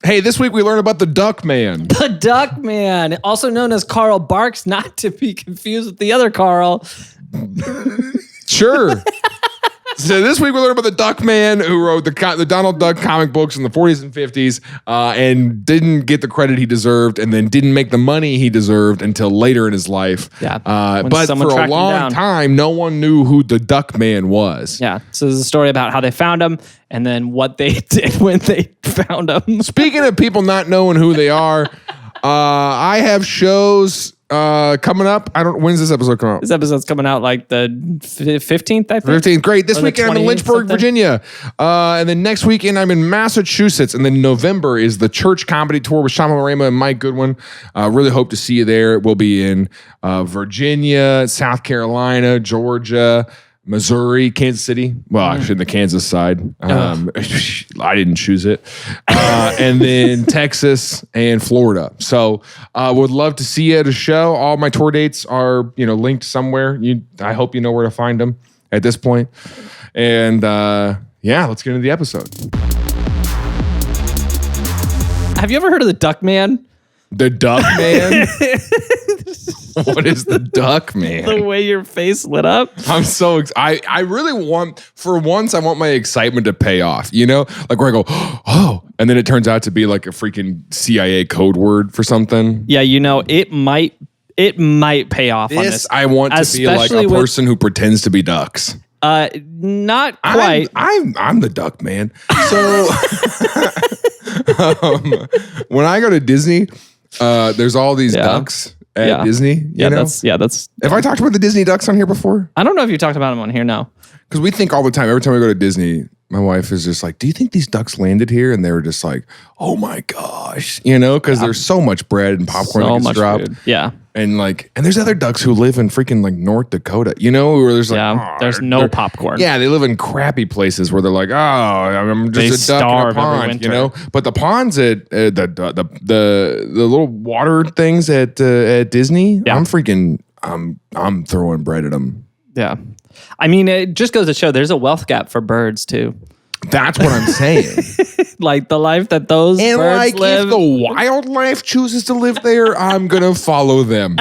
Hey, this week we learned about the Duck Man. The Duck Man, also known as Carl Barks, not to be confused with the other Carl. Sure. So this week we learned about the Duck Man who wrote the Donald Duck comic books in the 40s and 50s and didn't get the credit he deserved and then didn't make the money he deserved until later in his life. Yeah. But for a long time, no one knew who the Duck Man was. Yeah. So there's a story about how they found him and then what they did when they found him. Speaking of people not knowing who they are, I have shows coming up. When's this episode coming out? This episode's coming out like the 15th, I think. 15th, great. This weekend I'm in Lynchburg, Virginia. And then next weekend I'm in Massachusetts. And then November is the church comedy tour with Shama Rama and Mike Goodwin. Really hope to see you there. We'll be in Virginia, South Carolina, Georgia, Missouri, Kansas City. Well, actually, in the Kansas side. I didn't choose it. And then Texas and Florida. So would love to see you at a show. All my tour dates are linked somewhere. I hope you know where to find them at this point. And let's get into the episode. Have you ever heard of the Duck Man? The Duck Man? What is the Duck Man? The way your face lit up. I'm so I really want, for once, I want my excitement to pay off, like where I go, oh, and then it turns out to be like a freaking CIA code word for something. Yeah, it might pay off on this. I want to be like a person who pretends to be ducks. Not quite. I'm the Duck Man. So when I go to Disney, there's all these ducks at Disney. That's. Have I talked about the Disney ducks on here before? I don't know if you talked about them on here now. Because we think all the time, every time we go to Disney, my wife is just like, do you think these ducks landed here? And they were just like, oh my gosh, because there's so much bread and popcorn that gets dropped. Food. Yeah. And there's other ducks who live in freaking like North Dakota, where there's like, there's no popcorn. Yeah, they live in crappy places where they're like, oh, I'm just a duck in a pond, But the ponds at the little water things at Disney, I'm throwing bread at them. Yeah, I mean, it just goes to show there's a wealth gap for birds too. That's what I'm saying. Like the life that those birds live. If the wildlife chooses to live there, I'm gonna follow them.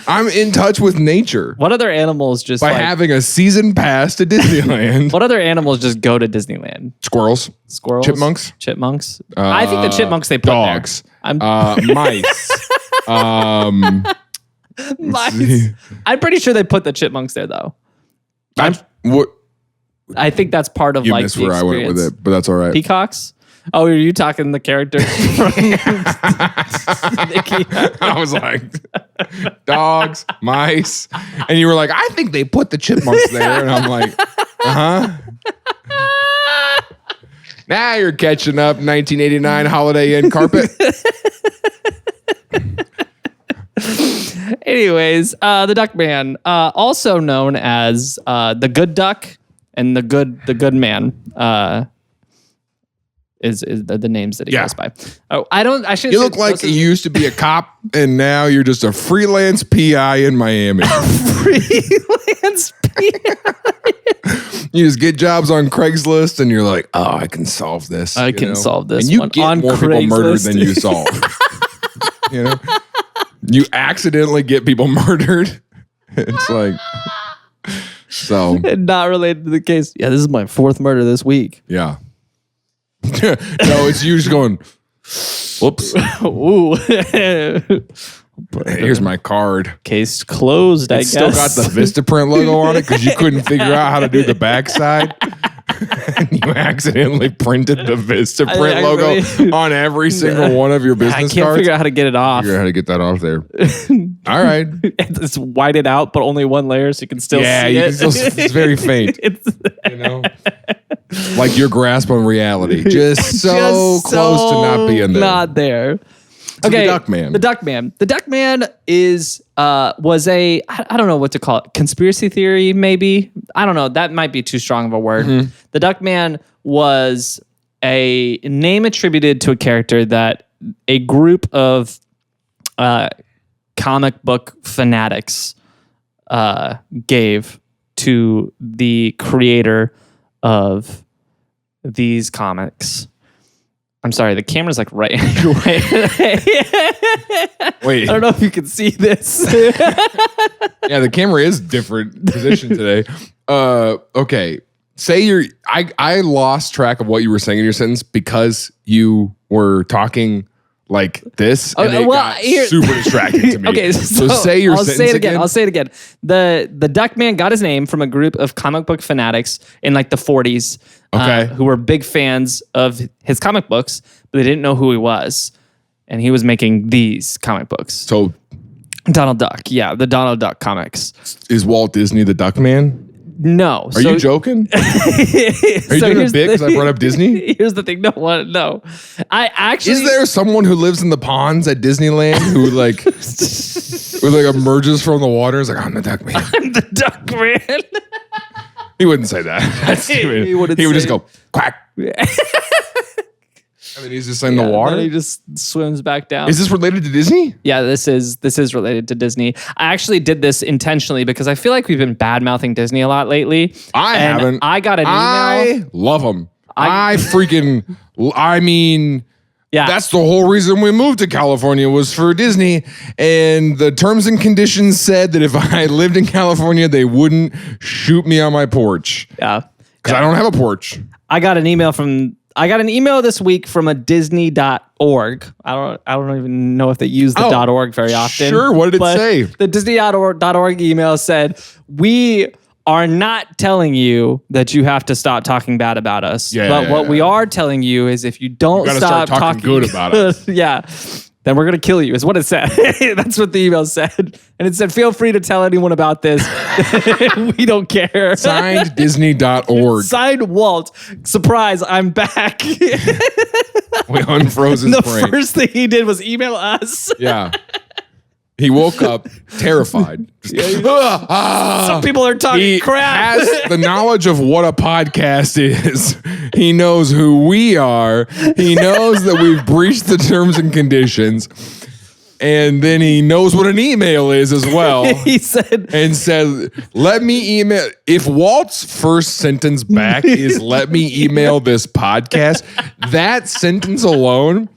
I'm in touch with nature. What other animals just by having a season pass to Disneyland? What other animals just go to Disneyland? Squirrels, chipmunks. I think the chipmunks they put dogs, there. Mice. Mice. I'm pretty sure they put the chipmunks there though. I think that's part of like the experience. I went with it, but that's all right. Peacocks? Oh, are you talking the character from Mickey? I was like, dogs, mice. And you were like, I think they put the chipmunks there. And I'm like, Now you're catching up, 1989 Holiday Inn carpet. Anyways, the Duck Man, also known as the Good Duck and the Good Man, is the names that he goes by. Oh, I shouldn't. You look like you used to be a cop and now you're just a freelance PI in Miami. Freelance PI. You just get jobs on Craigslist and you're like, oh, I can solve this. I can solve this. And you get more people murdered than you solve. You accidentally get people murdered. It's like, so. And not related to the case. Yeah, this is my 4th murder this week. Yeah. No, it's you just going, whoops. Ooh. Here's my card. Case closed, I guess. Still got the Vistaprint logo on it because you couldn't figure out how to do the backside. And you accidentally printed the Vistaprint logo on every single one of your business cards. I can't figure out how to get it off. Figure out how to get that off there. All right. It's whited out, but only one layer so you can still see it. It's very faint. Like your grasp on reality. Just so close to not being there. Not there. So okay, the Duck Man. The Duck Man. The Duck Man was a, I don't know what to call it, conspiracy theory maybe? I don't know. That might be too strong of a word. Mm-hmm. The Duck Man was a name attributed to a character that a group of comic book fanatics gave to the creator of these comics. I'm sorry, the camera's like right in your way. Wait. I don't know if you can see this. Yeah, the camera is different position today. Okay. Say I lost track of what you were saying in your sentence because you were talking like this, and it got super distracting to me. Okay, so say your sentence again. I'll say it again. The Duckman got his name from a group of comic book fanatics in like the 40s, who were big fans of his comic books, but they didn't know who he was, and he was making these comic books. So Donald Duck, yeah, the Donald Duck comics. Is Walt Disney the Duckman? No. Are you joking? Are you doing a bit because I brought up Disney? Here's the thing. No. I actually... Is there someone who lives in the ponds at Disneyland who like emerges from the water? Is like, I'm the Duckman. I'm the Duckman. He wouldn't say that. That's stupid. He would just go, quack. I mean, he's just in the water. And he just swims back down. Is this related to Disney? Yeah, this is related to Disney. I actually did this intentionally because I feel like we've been bad mouthing Disney a lot lately. I haven't. I got an email. I love them. Yeah. That's the whole reason we moved to California was for Disney. And the terms and conditions said that if I lived in California, they wouldn't shoot me on my porch. Yeah. Because I don't have a porch. I got an email this week from a Disney.org. I don't even know if they use the .org very often. Sure, what did it say? The Disney.org email said, "We are not telling you that you have to stop talking bad about us. What we are telling you is if you don't stop talking good about us, then we're going to kill you," is what it said. That's what the email said. And it said, "Feel free to tell anyone about this. We don't care." Signed Disney.org. Signed Walt. Surprise, I'm back. We unfroze his brain. The first thing he did was email us. Yeah. He woke up terrified. Some people are talking crap. He has the knowledge of what a podcast is. He knows who we are. He knows that we've breached the terms and conditions. And then he knows what an email is as well. He said, let me email. If Walt's first sentence back is let me email this podcast, that sentence alone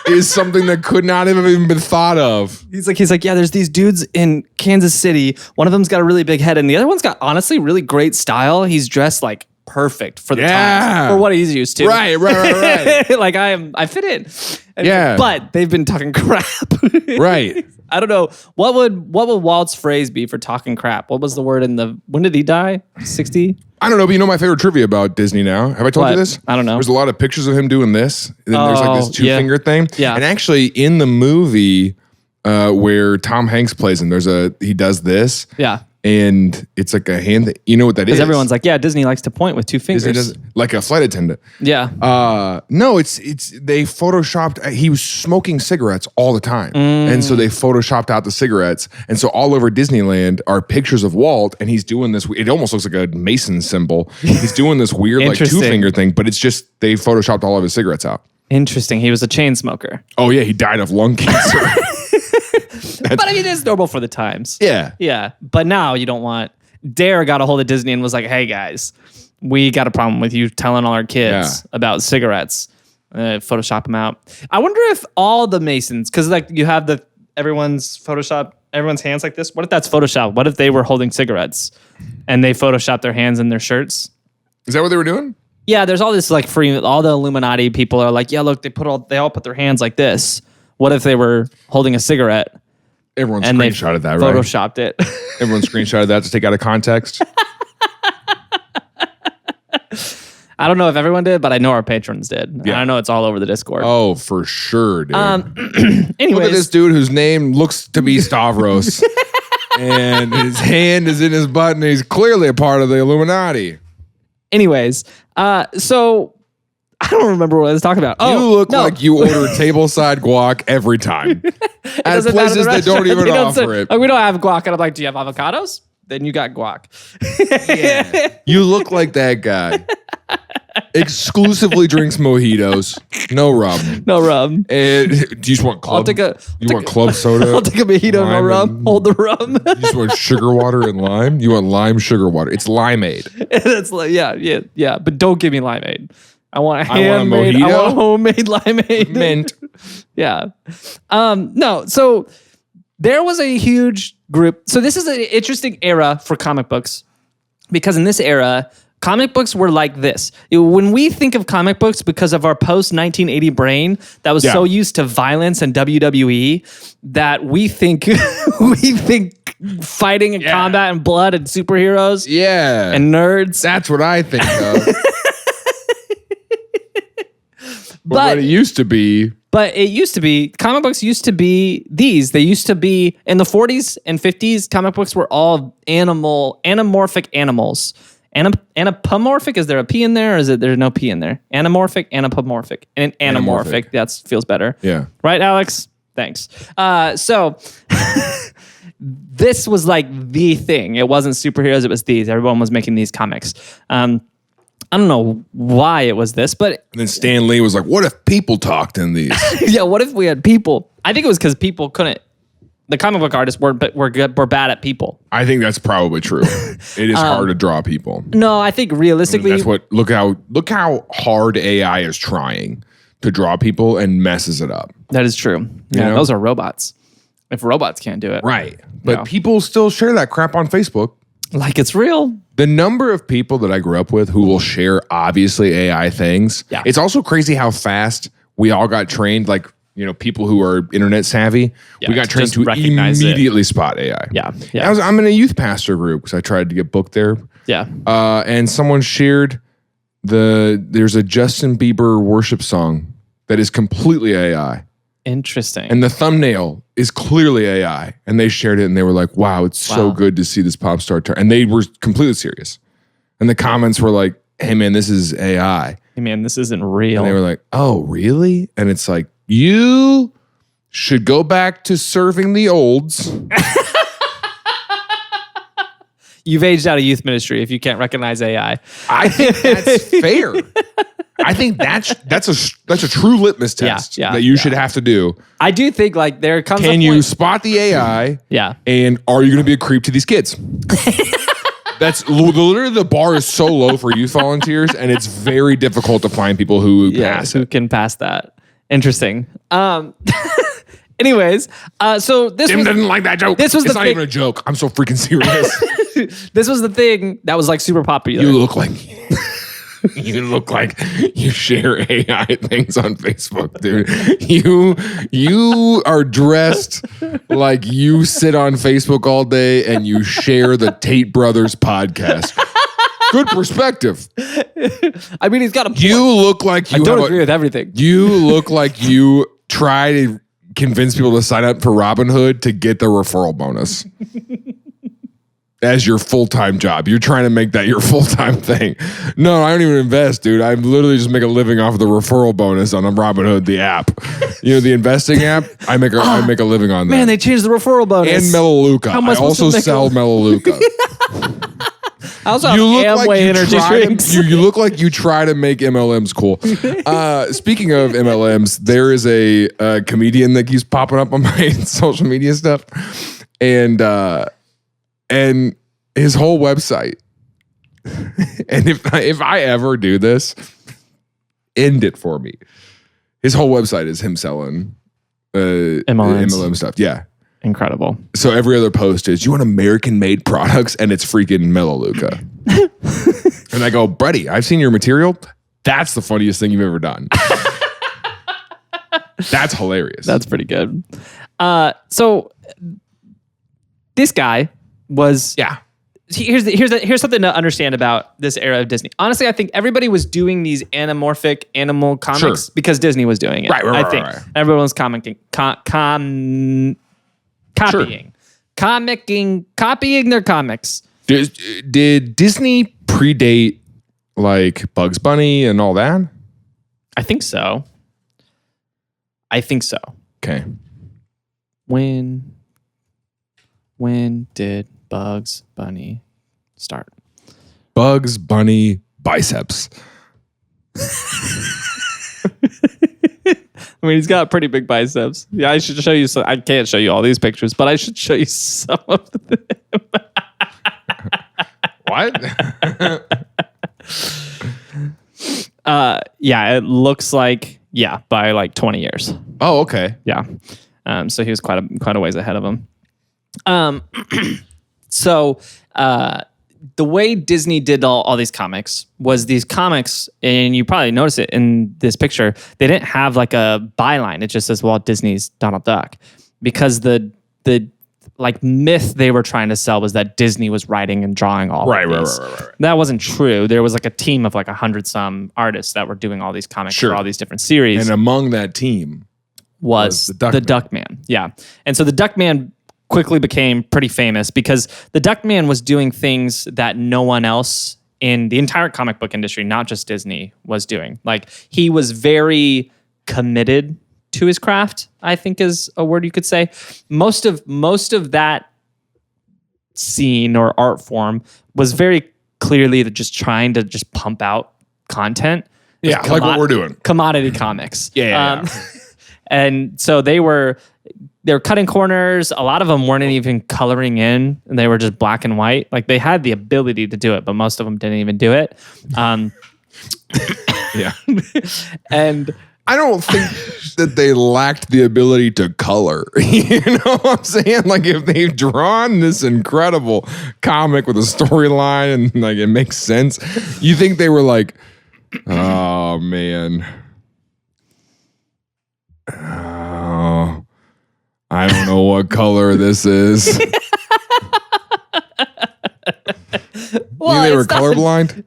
is something that could not have even been thought of. He's like, yeah, there's these dudes in Kansas City. One of them's got a really big head, and the other one's got honestly really great style. He's dressed like perfect for the times, for what he's used to. Right. Like I fit in. And but they've been talking crap. Right. I don't know. What would Walt's phrase be for talking crap? What was the word when did he die? 60? I don't know, but you know my favorite trivia about Disney now? Have I told you this? I don't know. There's a lot of pictures of him doing this. And then there's like this two-finger thing. Yeah. And actually in the movie where Tom Hanks plays him, he does this. Yeah. And it's like a hand that, you know what that is? Because everyone's like, yeah, Disney likes to point with two fingers. Like a flight attendant. Yeah. No, they photoshopped, he was smoking cigarettes all the time. And so they photoshopped out the cigarettes. And so all over Disneyland are pictures of Walt, and he's doing this, it almost looks like a Mason symbol. He's doing this weird like two-finger thing, but it's just, they photoshopped all of his cigarettes out. Interesting. He was a chain smoker. Oh yeah, he died of lung cancer. But I mean, it's normal for the times. Yeah. Yeah. But now you don't want... Dare got a hold of Disney and was like, hey guys, we got a problem with you telling all our kids about cigarettes. Photoshop them out. I wonder if all the Masons, because like you have everyone's hands like this. What if that's Photoshop? What if they were holding cigarettes and they Photoshopped their hands in their shirts? Is that what they were doing? Yeah, there's all this like all the Illuminati people are like, yeah, look, they all put their hands like this. What if they were holding a cigarette? Everyone screenshotted that, right? Photoshopped it. Everyone screenshotted that to take out of context. I don't know if everyone did, but I know our patrons did. Yeah. And I know it's all over the Discord. Oh, for sure, dude. Anyways. Look at this dude whose name looks to be Stavros. And his hand is in his butt, and he's clearly a part of the Illuminati. Anyways, so... I don't remember what I was talking about. You look like you order tableside guac every time at places that don't even offer it. Like, we don't have guac. And I'm like, do you have avocados? Then you got guac. Yeah. You look like that guy. Exclusively drinks mojitos. No rum. No rum. And do you just want club? You want club soda? I'll take a mojito, no rum. Hold the rum. You just want sugar water and lime? You want lime sugar water. It's limeade. It's like, yeah. But don't give me limeade. I want a homemade limeade. Mint. Yeah. No, so there was a huge group. So this is an interesting era for comic books because in this era, comic books were like this. When we think of comic books because of our post-1980 brain that was so used to violence and WWE that we think fighting and combat and blood and superheroes and nerds. That's what I think of. But it used to be. But it used to be, comic books used to be these. They used to be, in the 40s and 50s, comic books were all anamorphic animals. Anapomorphic, is there a P in there or is it there's no P in there? Anamorphic, anapomorphic. And anamorphic, that feels better. Yeah. Right, Alex? Thanks. So this was like the thing. It wasn't superheroes, it was these. Everyone was making these comics. I don't know why it was this, but... And then Stan Lee was like, what if people talked in these? Yeah, what if we had people? I think it was because people couldn't... The comic book artists were bad at people. I think that's probably true. It is hard to draw people. No, I think realistically... That's what... Look how hard AI is trying to draw people and messes it up. That is true. Yeah, those are robots. If robots can't do it. Right. But people still share that crap on Facebook. Like it's real. The number of people that I grew up with who will share obviously AI things. Yeah. It's also crazy how fast we all got trained. Like, people who are internet savvy, we got trained to immediately spot AI. Yeah. I'm in a youth pastor group because I tried to get booked there. Yeah. And someone shared there's a Justin Bieber worship song that is completely AI. Interesting. And the thumbnail is clearly AI. And they shared it and they were like, wow, it's so good to see this pop star turn. And they were completely serious. And the comments were like, hey man, this is AI. Hey man, this isn't real. And they were like, oh, really? And it's like, you should go back to serving the olds. You've aged out of youth ministry if you can't recognize AI. I think that's fair. I think that's a true litmus test that you should have to do. I do think like there comes Can you spot the AI? Yeah. And are you going to be a creep to these kids? That's literally the bar is so low for youth volunteers, and it's very difficult to find people who can pass that. Interesting. Anyways, so this Tim didn't like that joke. It's not even a joke. I'm so freaking serious. This was the thing that was like super popular. You look like you share AI things on Facebook, dude. You are dressed like you sit on Facebook all day and you share the Tate Brothers podcast. Good perspective. I mean, he's got a point. You look like you I don't agree with everything. You look like you try to convince people to sign up for Robinhood to get the referral bonus. As your full-time job. You're trying to make that your full-time thing. No, I don't even invest, dude. I literally just make a living off of the referral bonus on Robinhood, the app. The investing app. I make a living on that. Man, they changed the referral bonus. And Melaleuca. I also sell Melaleuca. I also have Amway energy drinks. You look like you try to make MLMs cool. Speaking of MLMs, there is a comedian that keeps popping up on my social media stuff. And his whole website, and if I ever do this, end it for me. His whole website is him selling MLM stuff. Yeah. Incredible. So every other post is, you want American-made products? And it's freaking Melaleuca. And I go, buddy, I've seen your material. That's the funniest thing you've ever done. That's hilarious. That's pretty good. So this guy was here's something to understand about this era of Disney. Honestly, I think everybody was doing these anamorphic animal comics because Disney was doing it. I think everyone was copying their comics. Did Disney predate like Bugs Bunny and all that? I think so. Okay. When did Bugs Bunny start? Bugs Bunny biceps. I mean, he's got pretty big biceps. Yeah, I should show you some. I can't show you all these pictures, but I should show you some of them. What? Yeah, it looks like, by like 20 years. Oh, okay. Yeah. So he was quite a ways ahead of him. So the way Disney did all these comics was these comics, and you probably notice it in this picture, they didn't have like a byline. It just says Walt Disney's Donald Duck, because the like myth they were trying to sell was that Disney was writing and drawing all of these. Right. That wasn't true. There was like a team of like 100-some artists that were doing all these comics for all these different series. And among that team was the Duckman. Yeah. And so the Duckman quickly became pretty famous because the Duckman was doing things that no one else in the entire comic book industry, not just Disney, was doing. Like, he was very committed to his craft, I think is a word you could say. Most of that scene or art form was very clearly just trying to just pump out content. Yeah, like what we're doing. Commodity comics. Yeah. And so they were cutting corners. A lot of them weren't even coloring in, and they were just black and white. Like, they had the ability to do it, but most of them didn't even do it. Yeah. And I don't think that they lacked the ability to color. You know what I'm saying? Like, if they've drawn this incredible comic with a storyline and like it makes sense, you think they were like, oh man, oh, I don't know what color this is. Well, you think they were colorblind?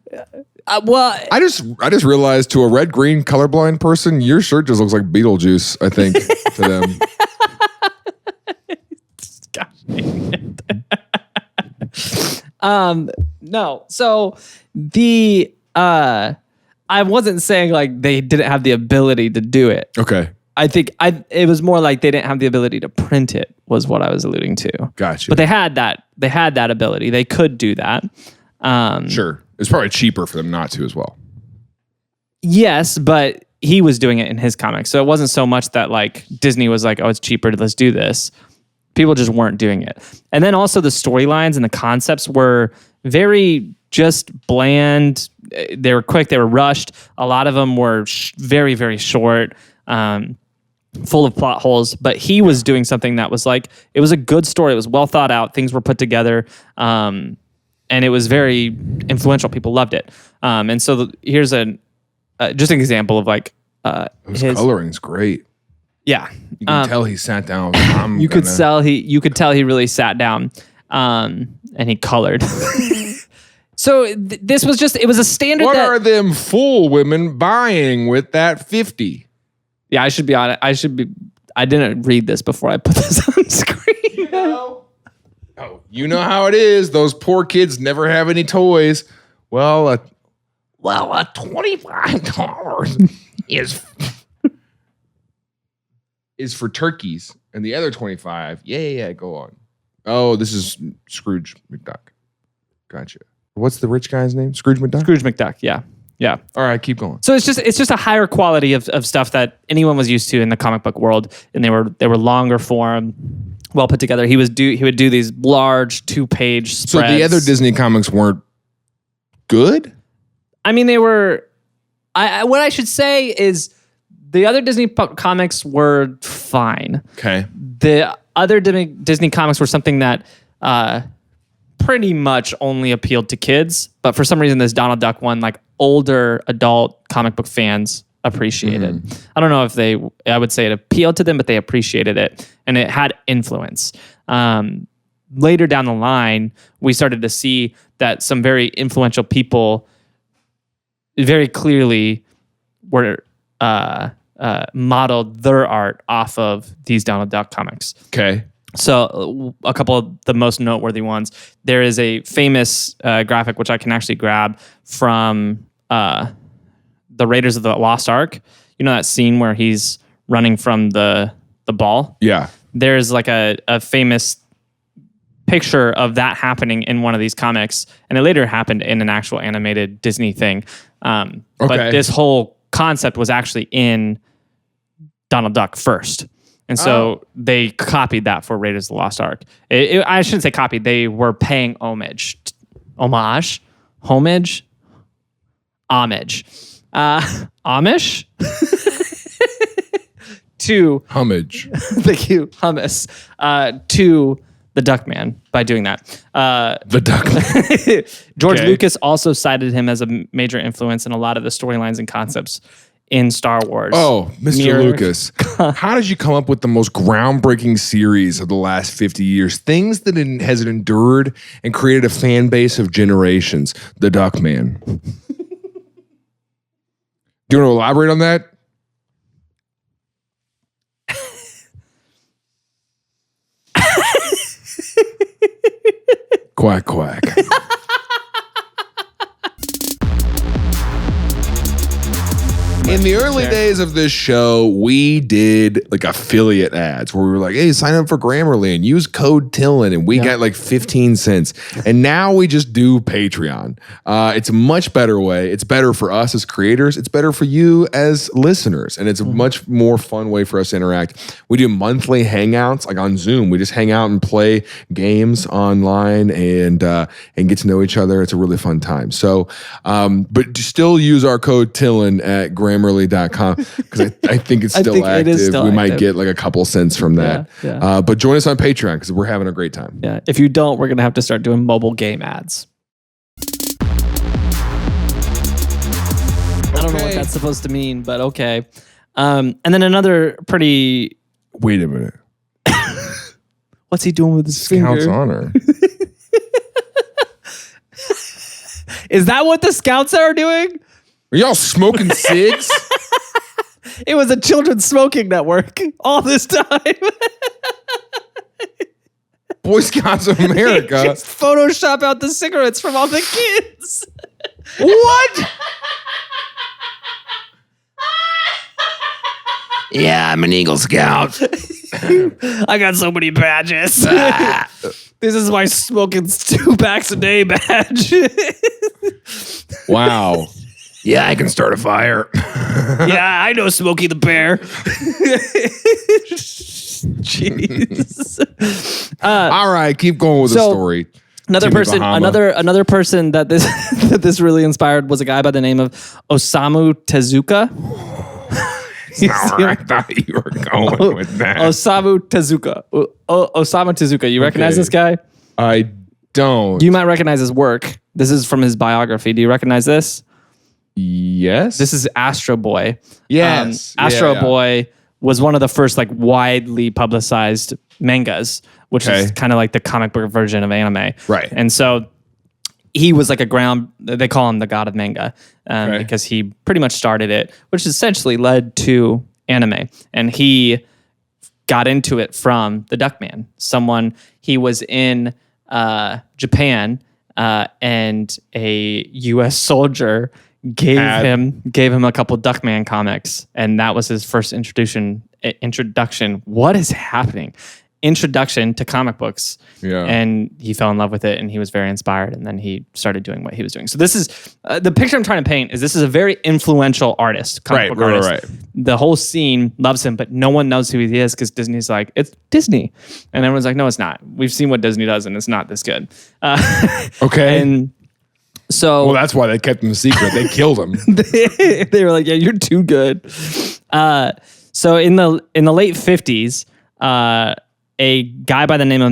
Well, I just realized, to a red-green colorblind person, your shirt just looks like Beetlejuice, I think, to them. No. So I wasn't saying like they didn't have the ability to do it. Okay. I think it was more like they didn't have the ability to print it, was what I was alluding to. Gotcha. But they had that ability. They could do that. Sure. It's probably cheaper for them not to as well. Yes, but he was doing it in his comics. So it wasn't so much that like Disney was like, oh, it's cheaper, let's do this. People just weren't doing it. And then also the storylines and the concepts were very just bland. They were quick, they were rushed. A lot of them were very, very short, full of plot holes. But he was doing something that was like, it was a good story. It was well thought out. Things were put together. And it was very influential. People loved it. And so here's just an example of like his coloring's great. Yeah, you can tell he sat down. You could tell he really sat down, and he colored. So this was it was a standard. What are them fool women buying with that 50? Yeah, I should be on it. I didn't read this before I put this on screen. You know. Oh, you know how it is. Those poor kids never have any toys. Well, $25 is for turkeys, and the other 25. Yeah. Go on. Oh, this is Scrooge McDuck. Gotcha. What's the rich guy's name? Scrooge McDuck. Scrooge McDuck. Yeah. All right, keep going. So it's just a higher quality of stuff that anyone was used to in the comic book world, and they were longer form, well put together. He would do these large 2-page spreads. So the other Disney comics weren't good? I mean, they were. What I should say is the other Disney comics were fine. Okay. The other Disney comics were something that pretty much only appealed to kids, but for some reason this Donald Duck one, like older adult comic book fans appreciated. Mm-hmm. I don't know if I would say it appealed to them, but they appreciated it, and it had influence. Later down the line, we started to see that some very influential people very clearly were modeled their art off of these Donald Duck comics. Okay. So a couple of the most noteworthy ones, there is a famous graphic, which I can actually grab from the Raiders of the Lost Ark. You know that scene where he's running from the ball? Yeah. There's like a famous picture of that happening in one of these comics, and it later happened in an actual animated Disney thing. But this whole concept was actually in Donald Duck first. And so they copied that for Raiders of the Lost Ark. I shouldn't say copied. They were paying homage. Amish? To Homage. thank you, hummus. To the Duckman by doing that. The Duckman. George Lucas also cited him as a major influence in a lot of the storylines and concepts in Star Wars. Oh, Mr. Lucas. How did you come up with the most groundbreaking series of the last 50 years? Things that has endured and created a fan base of generations. The Duckman. Do you want to elaborate on that? Quack, quack. In the early days of this show, we did like affiliate ads where we were like, hey, sign up for Grammarly and use code TILLN, and we got like 15 cents. And now we just do Patreon. It's a much better way. It's better for us as creators. It's better for you as listeners. And it's a much more fun way for us to interact. We do monthly hangouts like on Zoom. We just hang out and play games online and get to know each other. It's a really fun time. So, but still use our code TILLN at Grammarly.com because I think it's still active. It is still we might active. get like a couple cents from that. Yeah. But join us on Patreon because we're having a great time. Yeah. If you don't, we're going to have to start doing mobile game ads. I don't know what that's supposed to mean, but okay. And then another pretty... Wait a minute. What's he doing with his Scout's finger? honor. Is that what the Scouts are doing? Are y'all smoking cigs? It was a children's smoking network all this time. Boy Scouts of America. Just Photoshop out the cigarettes from all the kids. What? Yeah, I'm an Eagle Scout. I got so many badges. This is my smoking 2 packs a day badge. Wow. Yeah, I can start a fire. Yeah, I know Smokey the Bear. Jeez. All right, keep going with the story. Another Timmy person, Bahama. another person that this that this really inspired was a guy by the name of Osamu Tezuka. I thought you were going with that. Osamu Tezuka. Osamu Tezuka. You recognize this guy? I don't. You might recognize his work. This is from his biography. Do you recognize this? Yes. This is Astro Boy. Yes. Astro Boy was one of the first like widely publicized mangas, which is kind of like the comic book version of anime. Right. And so he was like they call him the god of manga because he pretty much started it, which essentially led to anime. And he got into it from the Duckman. He was in Japan and a U.S. soldier gave him a couple Duckman comics, and that was his first introduction. What is happening? Introduction to comic books. Yeah. And he fell in love with it, and he was very inspired, and then he started doing what he was doing. So this is the picture I'm trying to paint. This is a very influential artist, comic book artist. Right. The whole scene loves him, but no one knows who he is because Disney's like, it's Disney, and everyone's like, no, it's not. We've seen what Disney does, and it's not this good. And so, well, that's why they kept him a secret. They killed him. they were like, yeah, you're too good. So in the late 50s, a guy by the name of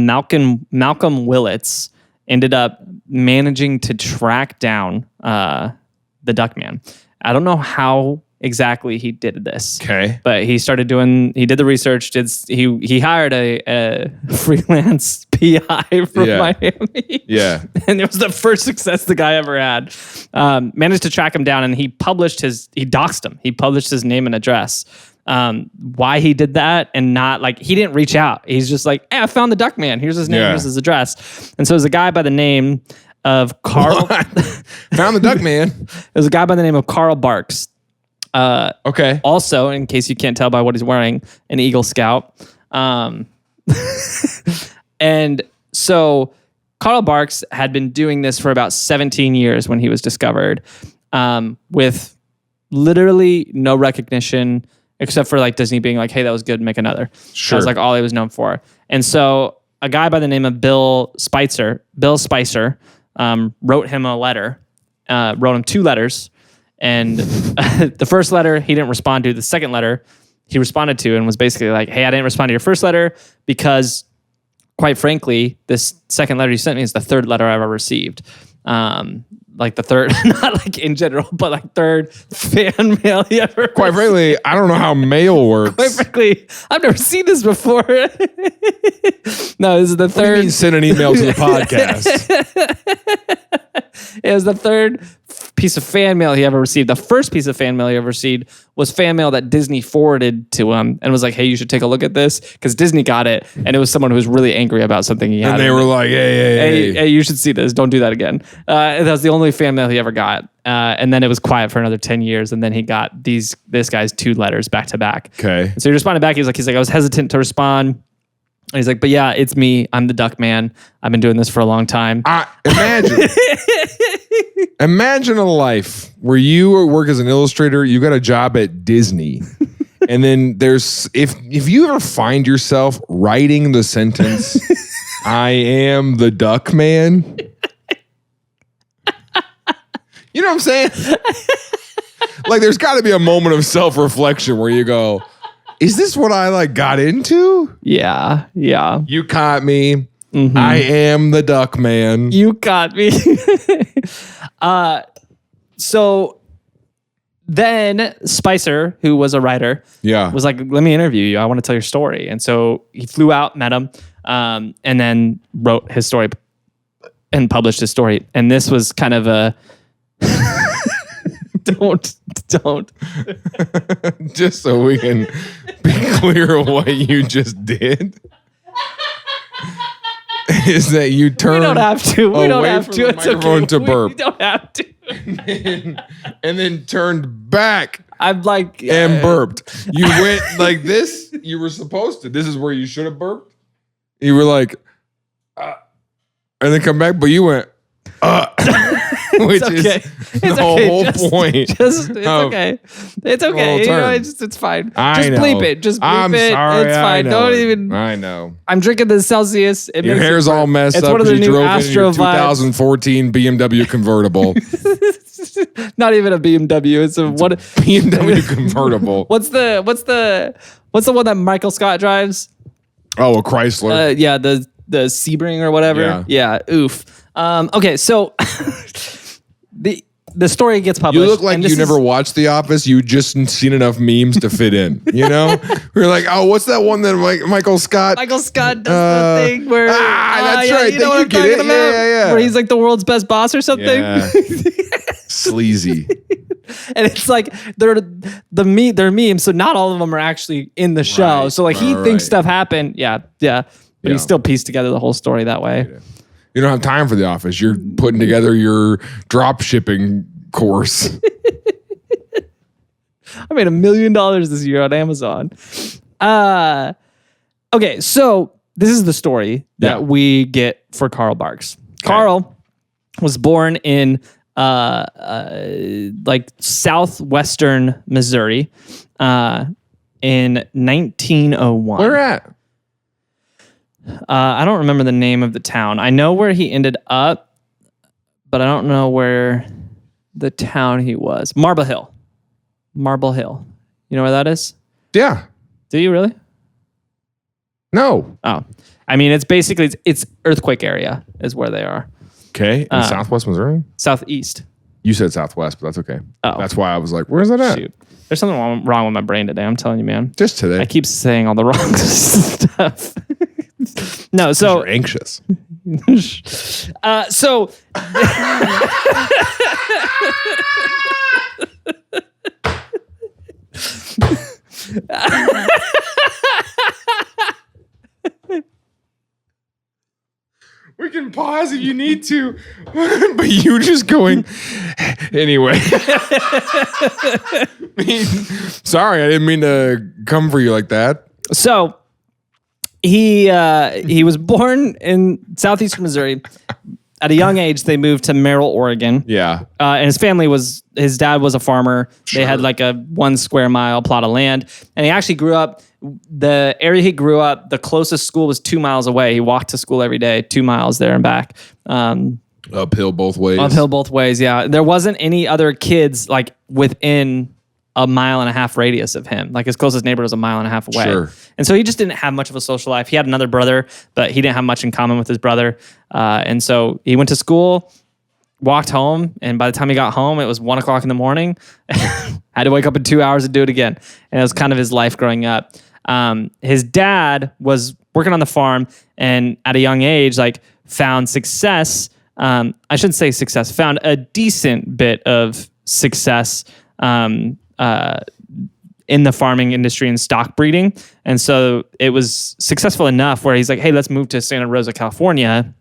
Malcolm Willits ended up managing to track down the Duckman. I don't know how exactly he did this. Okay. But he did the research, he hired a freelance PI from Miami. Yeah. And it was the first success the guy ever had. Managed to track him down, and he doxed him. He published his name and address. Why he did that and not like, he didn't reach out. He's just like, hey, I found the Duckman. Here's his name. Here's his address. And so there's a guy by the name of Carl. Found the Duckman. There's a guy by the name of Carl Barks. Okay. Also, in case you can't tell by what he's wearing, an Eagle Scout. And so Carl Barks had been doing this for about 17 years when he was discovered, with literally no recognition except for like Disney being like, hey, that was good, make another. Sure. That was like all he was known for. And so a guy by the name of Bill Spicer, wrote him a letter, wrote him 2 letters. And the first letter he didn't respond to. The second letter he responded to and was basically like, hey, I didn't respond to your first letter because, quite frankly, this second letter you sent me is the 3rd letter I've ever received. Like the 3rd, not like in general, but like 3rd fan mail you ever Quite frankly, I don't know how mail works. Quite frankly, I've never seen this before. No, this is the 3rd. What do you mean send an email to the podcast? It was the 3rd piece of fan mail he ever received. The first piece of fan mail he ever received was fan mail that Disney forwarded to him and was like, hey, you should take a look at this, because Disney got it, and it was someone who was really angry about something he had. And they were like, hey, you should see this. Don't do that again. And that was the only fan mail he ever got. And then it was quiet for another 10 years, and then he got this guy's 2 letters back to back. Okay. So he responded back. He's like, I was hesitant to respond. And he's like, but yeah, it's me. I'm the Duck Man. I've been doing this for a long time. Imagine a life where you work as an illustrator, you got a job at Disney. And then if you ever find yourself writing the sentence, I am the Duck Man. You know what I'm saying? Like, there's got to be a moment of self-reflection where you go, is this what I like got into? Yeah. You caught me. Mm-hmm. I am the Duck Man. You caught me. So then Spicer, who was a writer, was like, let me interview you. I want to tell your story. And so he flew out, met him, and then wrote his story and published his story. And this was kind of a... Don't. Just so we can be clear of what you just did. Is that you turn? We don't have to. We don't have to. It's okay. To burp. We don't have to. and then turned back. I'm like and burped. You went like this. You were supposed to. This is where you should have burped. You were like, and then come back, but you went. Which okay. is the whole point. It's okay. It's okay. You know, it's fine. I just know. bleep it. Just bleep I'm it. sorry, it's fine. Don't even. I know. I'm drinking the Celsius. Your hair's all messed up because you drove in your 2014 BMW convertible. Not even a BMW. It's a BMW convertible. What's the one that Michael Scott drives? Oh, a Chrysler. Yeah, the Sebring or whatever. Yeah. Oof. Okay, so the story gets published. You look like you never watched The Office. You just seen enough memes to fit in. You know, we're like, oh, what's that one that Michael Scott does the thing where that's right. You know what I'm talking about? Yeah. Where he's like the world's best boss or something. Yeah. Sleazy. And it's like they're memes, so not all of them are actually in the show. Right, so like he thinks stuff happened. Yeah. But he still pieced together the whole story that way. Yeah. You don't have time for The Office. You're putting together your drop shipping course. I made $1 million this year on Amazon. Okay, so this is the story that we get for Carl Barks. Okay. Carl was born in like southwestern Missouri in 1901. Where at? I don't remember the name of the town. I know where he ended up, but I don't know where the town he was. Marble Hill. Marble Hill. You know where that is? Yeah. Do you really? No. Oh. I mean, it's basically, it's earthquake area is where they are. Okay. In Southwest Missouri? Southeast. You said Southwest, but that's okay. Oh. That's why I was like, where's that at? Shoot. There's something wrong with my brain today. I'm telling you, man. Just today. I keep saying all the wrong stuff. No, so you're anxious. So we can pause if you need to, but you just going anyway. Sorry, I didn't mean to come for you like that. So he was born in southeastern Missouri, at a young age, they moved to Merrill, Oregon. Yeah. And his dad was a farmer. Sure. They had like a 1 square mile plot of land. And he actually grew up, the area he grew up, the closest school was 2 miles away. He walked to school every day, 2 miles there and back. Uphill both ways. Uphill both ways, yeah. There wasn't any other kids like within a 1.5 mile radius of him. Like his closest neighbor was 1.5 miles away. Sure. And so he just didn't have much of a social life. He had another brother, but he didn't have much in common with his brother. And so he went to school, walked home, and by the time he got home, it was 1 o'clock in the morning. Had to wake up in 2 hours to do it again. And it was kind of his life growing up. His dad was working on the farm and at a young age, like found success. I shouldn't say success, found a decent bit of success in the farming industry and stock breeding. And so it was successful enough where he's like, hey, let's move to Santa Rosa, California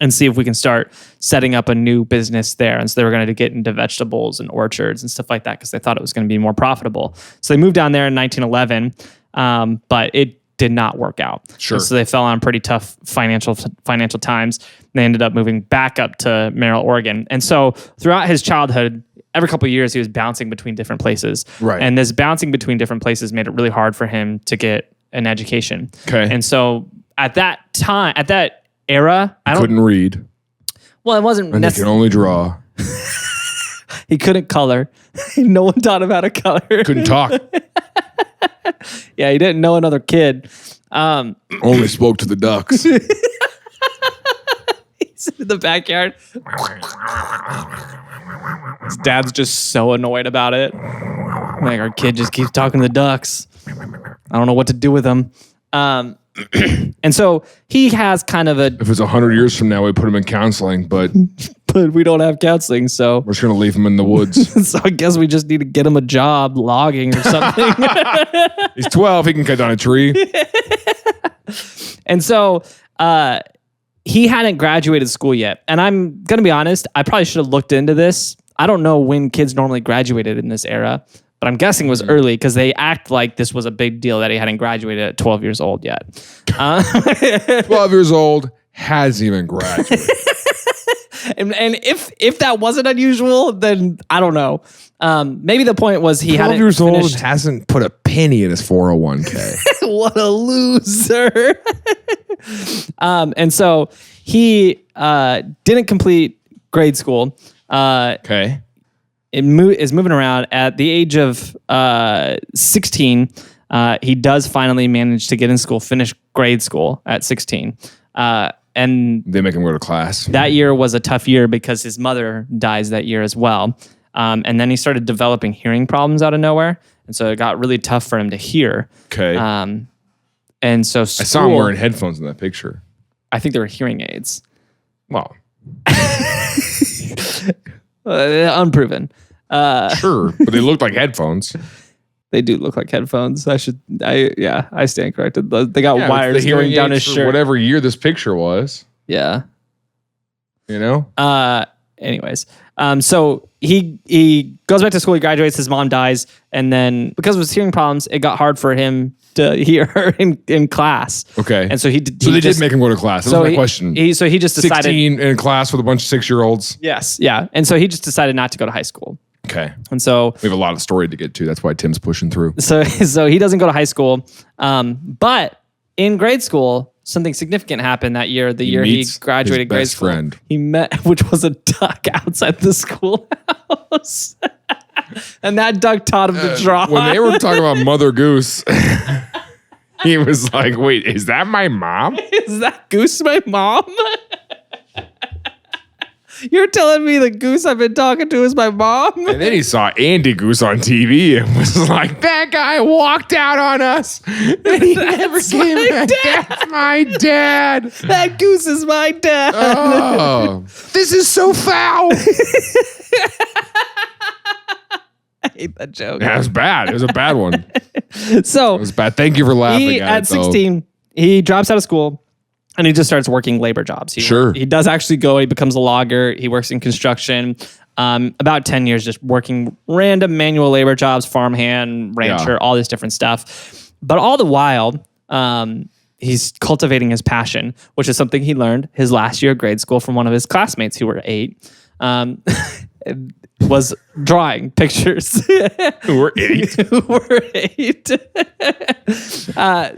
and see if we can start setting up a new business there. And so they were going to get into vegetables and orchards and stuff like that because they thought it was going to be more profitable. So they moved down there in 1911, but it did not work out. Sure. And so they fell on pretty tough financial times. They ended up moving back up to Merrill, Oregon. And so throughout his childhood, every couple of years, he was bouncing between different places. Right. And this bouncing between different places made it really hard for him to get an education. Okay. And so at that time, at that era, couldn't read. Well, it wasn't And he can only draw. He couldn't color. No one taught him how to color. Couldn't talk. Yeah, he didn't know another kid. Only spoke to the ducks. He's in the backyard. His dad's just so annoyed about it. Like, our kid just keeps talking to the ducks. I don't know what to do with him. And so he has kind of a... If it's 100 years from now, we put him in counseling, but we don't have counseling, so... we're just going to leave him in the woods. So I guess we just need to get him a job logging or something. He's 12. He can cut down a tree. And so he hadn't graduated school yet. And I'm going to be honest, I probably should have looked into this. I don't know when kids normally graduated in this era, but I'm guessing it was early because they act like this was a big deal that he hadn't graduated at 12 years old yet. 12 years old, hasn't even graduated. And if that wasn't unusual, then I don't know. Maybe the point was he 12 hadn't years old finished. and hasn't put a penny in his 401k. What a loser. And so he didn't complete grade school. Okay. Is moving around. At the age of 16, he does finally manage to get in school, finish grade school at 16. And They make him go to class. that year was a tough year because his mother dies that year as well. And then he started developing hearing problems out of nowhere. And so it got really tough for him to hear. Okay. And so I saw him wearing headphones in that picture. I think they were hearing aids. Well, Unproven. sure, but they looked like headphones. They do look like headphones. I stand corrected. They got wires the going hearing down his aids for shirt. whatever year this picture was. Yeah. You know? Anyways, so he goes back to school, he graduates, his mom dies, and then because of his hearing problems, it got hard for him to hear her in class. Okay. And so he did make him go to class. That was my question. He just decided 16 in class with a bunch of 6-year-olds. Yes, yeah. And so he just decided not to go to high school. Okay. And so we have a lot of story to get to. That's why Tim's pushing through. So he doesn't go to high school. But in grade school, something significant happened that year. The year he graduated grade school. Friend. He met, which was a duck outside the schoolhouse. And that duck taught him to draw. When they were talking about Mother Goose, he was like, wait, is that my mom? Is that Goose my mom? You're telling me the goose I've been talking to is my mom? And then he saw Andy Goose on TV and was like, that guy walked out on us. And he never came back. That's my dad. That goose is my dad. Oh, this is so foul. I hate that joke. Yeah, it was bad. It was a bad one. So It was bad. Thank you for laughing at 16, he drops out of school. And he just starts working labor jobs. He does actually go. He becomes a logger. He works in construction. About 10 years just working random manual labor jobs, farmhand, rancher, all this different stuff. But all the while, he's cultivating his passion, which is something he learned his last year of grade school from one of his classmates who were 8. Was drawing pictures. Who were 8.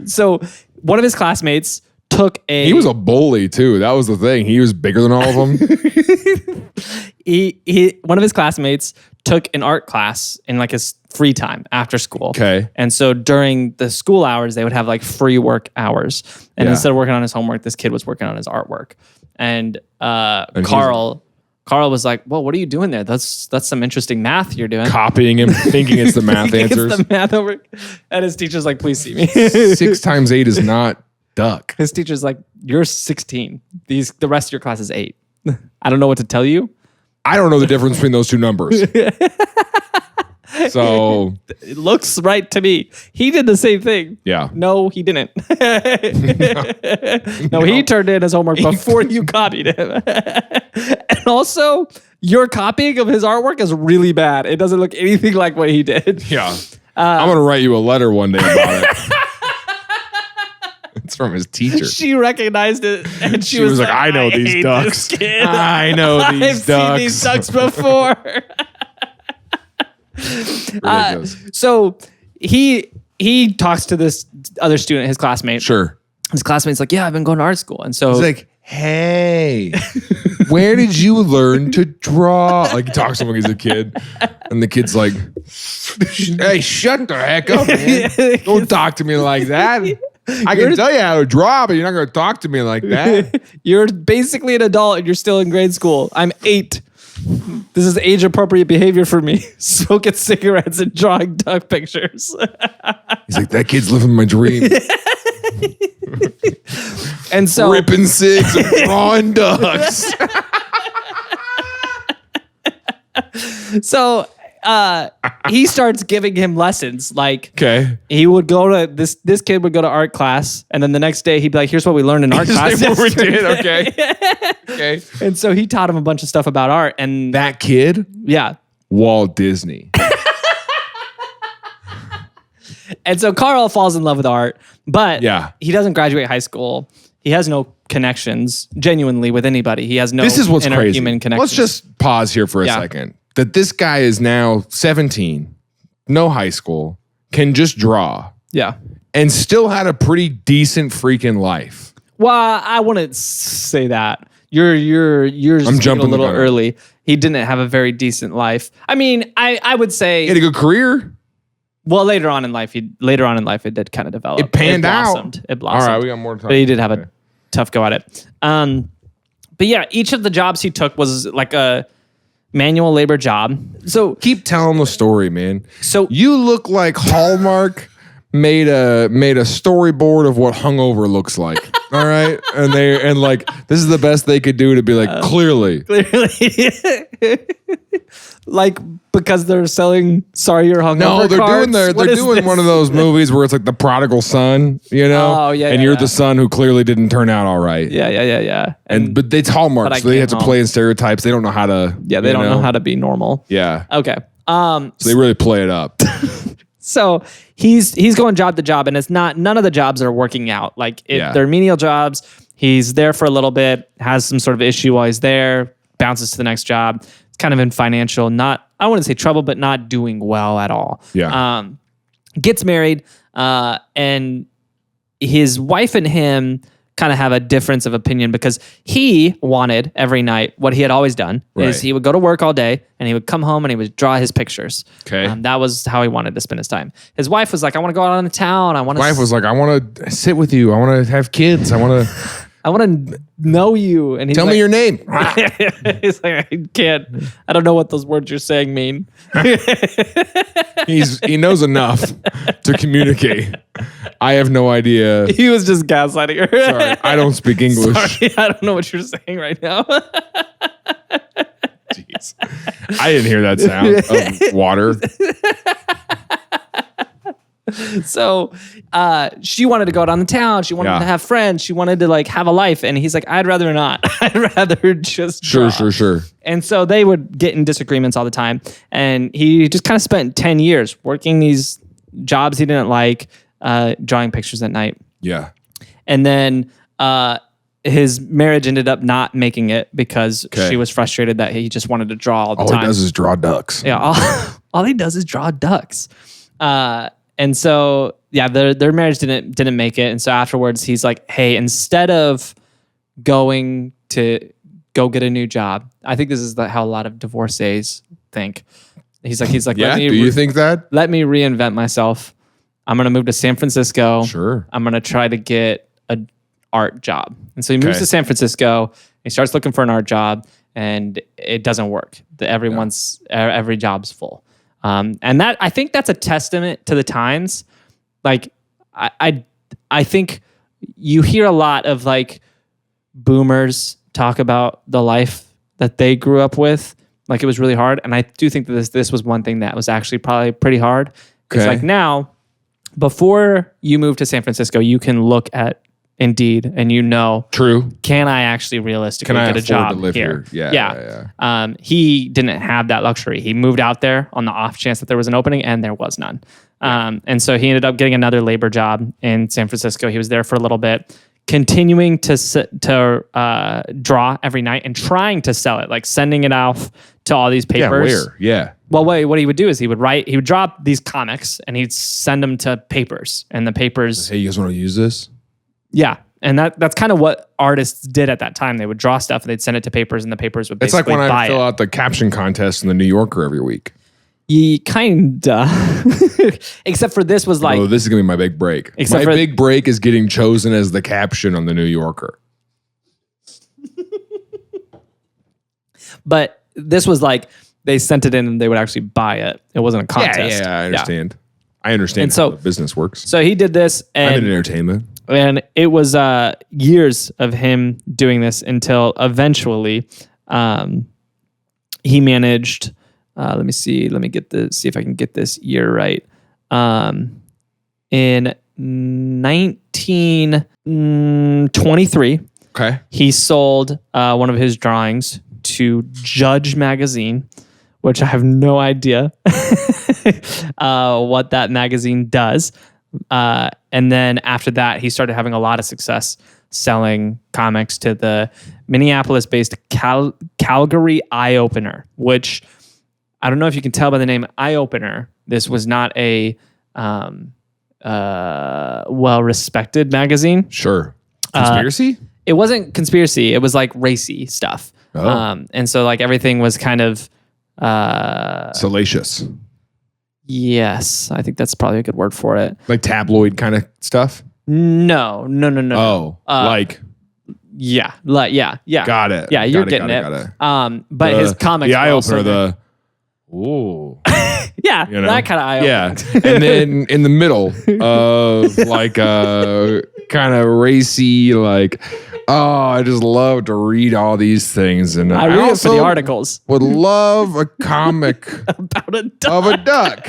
So one of his classmates took a... He was a bully too. That was the thing. He was bigger than all of them. One of his classmates took an art class in like his free time after school. Okay. And so during the school hours, they would have like free work hours. And instead of working on his homework, this kid was working on his artwork. And Carl was like, "Well, what are you doing there? That's some interesting math you're doing." Copying him, thinking it's the math answers. It's the math over. And his teacher's like, "Please see me." 6 times 8 is not duck. His teacher's like, "You're 16. The rest of your class is 8. I don't know what to tell you." I don't know the difference between those two numbers. So it looks right to me. He did the same thing. Yeah. No, he didn't. No, he turned in his homework before you copied him. And also, your copying of his artwork is really bad. It doesn't look anything like what he did. Yeah. I'm going to write you a letter one day about it. It's from his teacher. She recognized it and she was like, I know these ducks. I know these ducks. I've seen these ducks before. So he talks to this other student, his classmate. Sure. His classmate's like, "Yeah, I've been going to art school." And so he's like, "Hey, where did you learn to draw?" Like he talks to him like he's a kid. And the kid's like, "Hey, shut the heck up, man. Don't talk to me like that. I can tell you how to draw, but you're not going to talk to me like that." You're basically an adult and you're still in grade school. I'm 8. This is age appropriate behavior for me. Smoking cigarettes and drawing duck pictures. He's like, "That kid's living my dream." And so ripping cigs and drawing ducks. So he starts giving him lessons. Like, okay, he would go to this kid would go to art class, and then the next day he'd be like, "Here's what we learned in art class." What we did, okay. Okay. And so he taught him a bunch of stuff about art. And that kid, yeah, Walt Disney. And so Carl falls in love with art, but he doesn't graduate high school. He has no connections genuinely with anybody. He has no This is what's crazy. Human connections. Let's just pause here for a second. That this guy is now 17, no high school, can just draw. Yeah. And still had a pretty decent freaking life. Well, I wouldn't say that. You're I'm jumping a little early. He didn't have a very decent life. I mean, I would say he had a good career. Well, later on in life, it did kind of develop. It panned out. It blossomed. All right, we got more time. But he did have a tough go at it. But yeah, each of the jobs he took was like a manual labor job. So keep telling the story, man. So you look like Hallmark made a storyboard of what hungover looks like. All right, and like this is the best they could do to be like clearly, like because they're selling Sorry You're Hungover. No, they're cards? doing one of those movies where it's like the prodigal son, you know? Oh yeah, and you're the son who clearly didn't turn out all right. Yeah. But it's Hallmark, so they have to play in stereotypes. They don't know how to. Yeah, they don't know how to be normal. Yeah. Okay. So they really play it up. So he's going job to job, and it's none of the jobs are working out. Like if they're menial jobs, he's there for a little bit, has some sort of issue while he's there, bounces to the next job. It's kind of in financial, I wouldn't say trouble, but not doing well at all. Yeah. Gets married, and his wife and him kind of have a difference of opinion because he wanted every night what he had always done is he would go to work all day and he would come home and he would draw his pictures. Okay. That was how he wanted to spend his time. His wife was like, "I want to go out on the town. I want to." Wife was like, "I want to sit with you. I want to have kids. I want to know you." And he's tell me your name. He's like, "I can't. I don't know what those words you're saying mean." He knows enough to communicate. I have no idea. He was just gaslighting her. Sorry, I don't speak English. Sorry, I don't know what you're saying right now. Jeez. I didn't hear that sound of water. So she wanted to go out on the town. She wanted to have friends. She wanted to like have a life. And he's like, "I'd rather not. I'd rather just draw." Sure. And so they would get in disagreements all the time. And he just kind of spent 10 years working these jobs he didn't like, drawing pictures at night. Yeah. And then his marriage ended up not making it because she was frustrated that he just wanted to draw all the time. All he does is draw ducks. Yeah, all he does is draw ducks. And so, their marriage didn't make it. And so afterwards, he's like, hey, instead of going to go get a new job, I think this is how a lot of divorcees think. He's like, yeah, do you think that? Let me reinvent myself. I'm going to move to San Francisco. Sure. I'm going to try to get an art job. And so he moves to San Francisco. He starts looking for an art job, and it doesn't work. Every job's full. And that, I think that's a testament to the times. Like, I think you hear a lot of like boomers talk about the life that they grew up with. Like, it was really hard. And I do think that this was one thing that was actually probably pretty hard. Because like now, before you move to San Francisco, you can look at Indeed and true. Can I actually realistically get a job to live here? Yeah. He didn't have that luxury. He moved out there on the off chance that there was an opening, and there was none. And so he ended up getting another labor job in San Francisco. He was there for a little bit, continuing to draw every night and trying to sell it, like sending it off to all these papers. Yeah, where? Yeah. Well, what he would do is he would draw these comics and he'd send them to papers, and the papers. Hey, you guys want to use this? Yeah. And that's kind of what artists did at that time. They would draw stuff and they'd send it to papers, and the papers would basically buy it. It's like when I fill out the caption contest in the New Yorker every week. Kinda. Except for this was like... Oh, this is going to be my big break. My big break is getting chosen as the caption on the New Yorker. But this was like, they sent it in and they would actually buy it. It wasn't a contest. Yeah, I understand. I understand how the business works. So he did this. And I'm in entertainment. And it was years of him doing this until eventually he managed... let me see if I can get this year right. In 1923, he sold one of his drawings to Judge Magazine, which I have no idea what that magazine does. And then after that, he started having a lot of success selling comics to the Minneapolis-based Calgary Eye Opener, which... I don't know if you can tell by the name Eye Opener. This was not a well-respected magazine. Sure. Conspiracy? It wasn't conspiracy. It was like racy stuff. Oh. And so like everything was kind of... salacious. Yes. I think that's probably a good word for it. Like tabloid kind of stuff? No. Oh, like... Yeah. Got it. Yeah, you're getting it. But his comics... The Eye Opener, ooh. Yeah, that kind of eye opener. Yeah. And then in the middle of like a kind of racy, like, I just love to read all these things. And I read it for the articles. Would love a comic about a duck. Of a duck.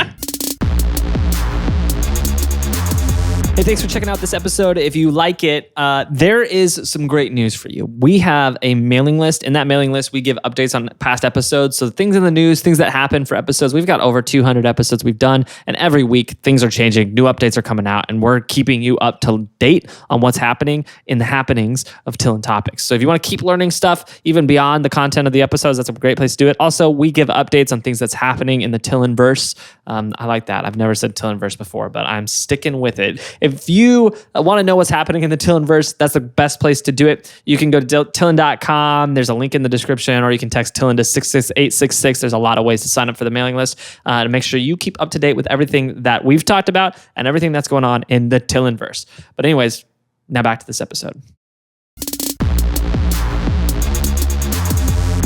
Hey, thanks for checking out this episode. If you like it, there is some great news for you. We have a mailing list. In that mailing list, we give updates on past episodes. So things in the news, things that happen for episodes. We've got over 200 episodes we've done. And every week, things are changing. New updates are coming out. And we're keeping you up to date on what's happening in the happenings of TILLN Topics. So if you want to keep learning stuff, even beyond the content of the episodes, that's a great place to do it. Also, we give updates on things that's happening in the TILLN verse. I like that. I've never said TILLN verse before, but I'm sticking with it. If you want to know what's happening in the TILLN verse, that's the best place to do it. You can go to TILLN.com. There's a link in the description, or you can text TILLN to 66866. There's a lot of ways to sign up for the mailing list to make sure you keep up to date with everything that we've talked about and everything that's going on in the TILLN verse. But anyways, now back to this episode.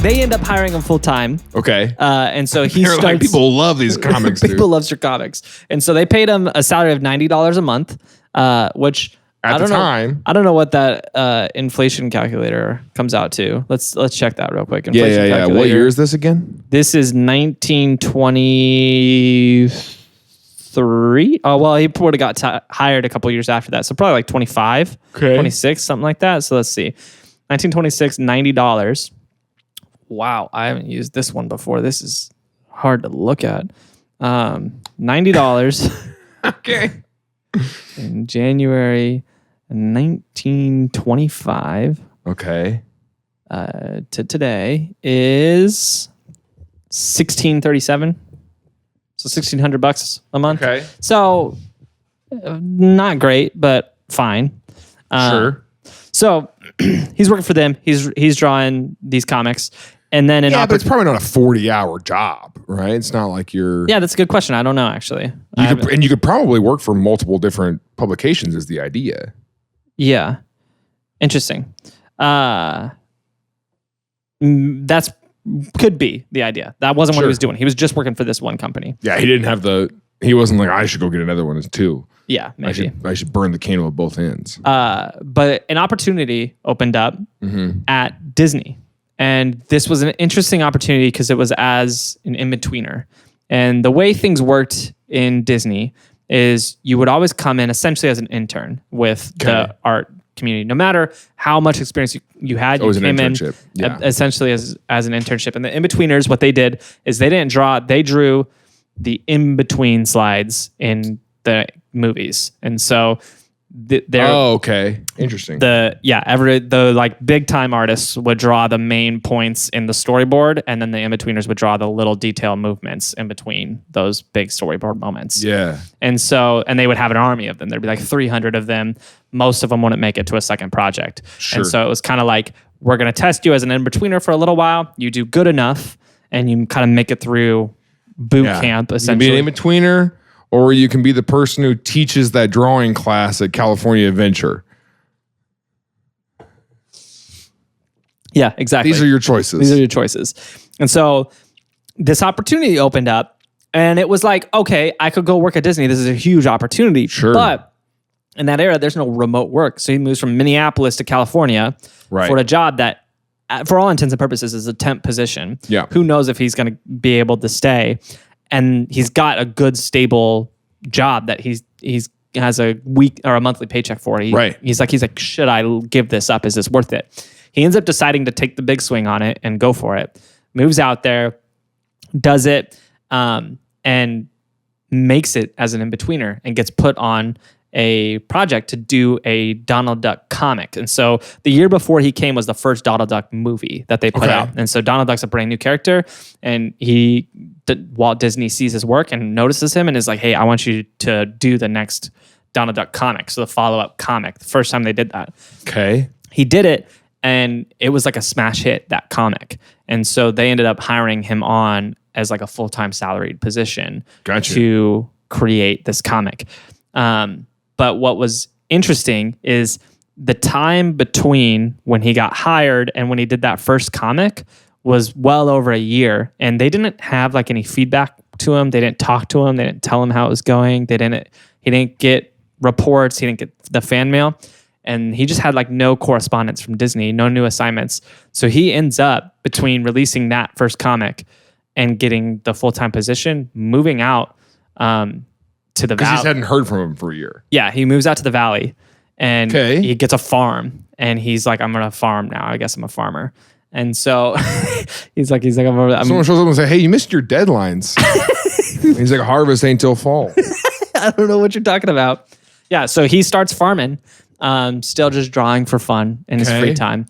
They end up hiring him full time. Okay. And so he starts... like, people love these comics, dude. People love your comics. And so they paid him a salary of $90 a month, which... At the time. I don't know what that inflation calculator comes out to. Let's check that real quick. Inflation calculator. What year is this again? This is 1923. Oh, well, he would have got hired a couple years after that. So probably like 25, 26, something like that. So let's see. 1926, $90. Wow, I haven't used this one before. This is hard to look at. $90. Okay. In January, 1925 Okay. to today is 1637. So $1,600 a month. Okay. So not great, but fine. Sure. So he's working for them. He's drawing these comics. And then but it's probably not a 40-hour job, right? It's not like you're... Yeah, that's a good question. I don't know, actually. You could probably work for multiple different publications is the idea. Yeah. Interesting. That's could be the idea. That wasn't what he was doing. He was just working for this one company. Yeah, he didn't have he wasn't like, I should go get another one too. Yeah, maybe. I should burn the candle at both ends. But an opportunity opened up at Disney. And this was an interesting opportunity because it was as an in-betweener. And the way things worked in Disney is you would always come in essentially as an intern with the art community. No matter how much experience you had, you came in essentially as an internship. And the in-betweeners, what they did is they didn't draw, they drew the in-between slides in the movies. And so okay. Interesting. The like big time artists would draw the main points in the storyboard, and then the in-betweeners would draw the little detail movements in between those big storyboard moments. Yeah. And they would have an army of them. There'd be like 300 of them. Most of them wouldn't make it to a second project. Sure. And so it was kind of like, we're going to test you as an in-betweener for a little while. You do good enough, and you kind of make it through boot camp, essentially. You can be an in-betweener, or you can be the person who teaches that drawing class at California Adventure. Yeah, exactly. These are your choices. And so this opportunity opened up, and it was like, okay, I could go work at Disney. This is a huge opportunity. Sure. But in that era, there's no remote work. So he moves from Minneapolis to California for a job that, for all intents and purposes, is a temp position. Yeah. Who knows if he's going to be able to stay. And he's got a good, stable job that he's has a week or a monthly paycheck for. He's like, should I give this up? Is this worth it? He ends up deciding to take the big swing on it and go for it. Moves out there, does it, and makes it as an in-betweener and gets put on a project to do a Donald Duck comic. And so the year before he came was the first Donald Duck movie that they put out. And so Donald Duck's a brand new character, and Walt Disney sees his work and notices him and is like, hey, I want you to do the next Donald Duck comic. So the follow-up comic, the first time they did that. Okay. He did it, and it was like a smash hit, that comic. And so they ended up hiring him on as like a full-time salaried position to create this comic. But what was interesting is the time between when he got hired and when he did that first comic was well over a year. And they didn't have like any feedback to him. They didn't talk to him. They didn't tell him how it was going. He didn't get reports. He didn't get the fan mail. And he just had like no correspondence from Disney, no new assignments. So he ends up, between releasing that first comic and getting the full-time position, moving out to the valley. Because he hadn't heard from him for a year. Yeah, he moves out to the valley, and he gets a farm, and he's like, I'm going to farm now. I guess I'm a farmer. And so he's like, someone shows up and say, hey, you missed your deadlines. He's like, harvest ain't till fall. I don't know what you're talking about. Yeah, so he starts farming, still just drawing for fun in his free time.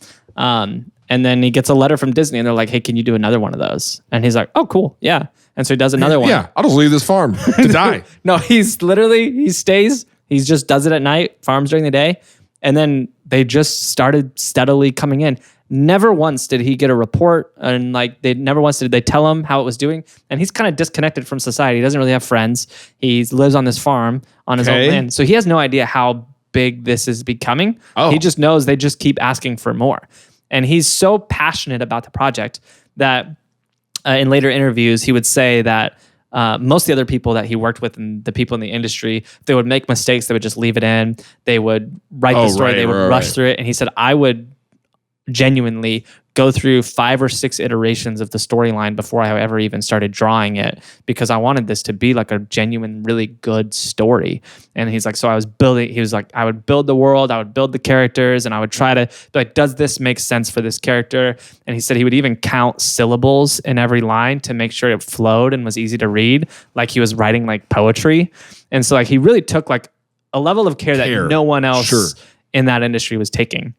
And then he gets a letter from Disney, and they're like, hey, can you do another one of those? And he's like, oh, cool. Yeah. And so he does another one. Yeah, I'll just leave this farm to die. No, he stays. He just does it at night, farms during the day. And then they just started steadily coming in. Never once did he get a report, and never once did they tell him how it was doing. And he's kind of disconnected from society. He doesn't really have friends. He lives on this farm on his own land. So he has no idea how big this is becoming. Oh. He just knows they just keep asking for more. And he's so passionate about the project that in later interviews, he would say that most of the other people that he worked with and the people in the industry, they would make mistakes. They would just leave it in. They would write the story. They would rush through it. And he said, I would genuinely go through 5 or 6 iterations of the storyline before I ever even started drawing it, because I wanted this to be like a genuine, really good story. And he's like, so I would build the world, I would build the characters, and I would try to be like, does this make sense for this character? And he said he would even count syllables in every line to make sure it flowed and was easy to read, like he was writing like poetry. And so like he really took like a level of care that no one else in that industry was taking.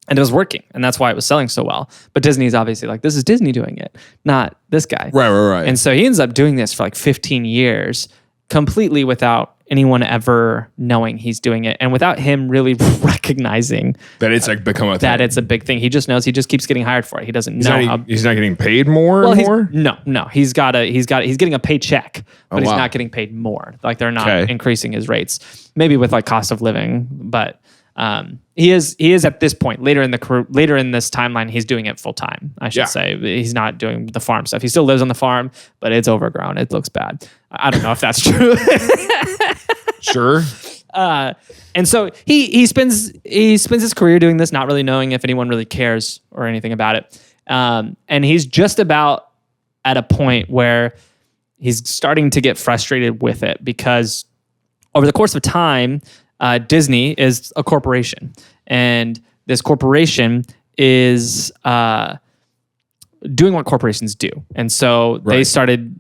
And it was working, and that's why it was selling so well. But Disney's obviously like, this is Disney doing it, not this guy. Right. And so he ends up doing this for like 15 years, completely without anyone ever knowing he's doing it, and without him really recognizing that it's like become a thing. That it's a big thing. He just knows. He just keeps getting hired for it. He doesn't know. He's not getting paid more. Well, more? No. He's getting a paycheck, but he's not getting paid more. Like they're not increasing his rates. Maybe with like cost of living, but. He is at this point later in this timeline. He's doing it full time. I should say he's not doing the farm stuff. He still lives on the farm, but it's overgrown. It looks bad. I don't know if that's true. Sure. And so he spends his career doing this, not really knowing if anyone really cares or anything about it. And he's just about at a point where he's starting to get frustrated with it because over the course of time. Disney is a corporation, and this corporation is doing what corporations do. And so they started,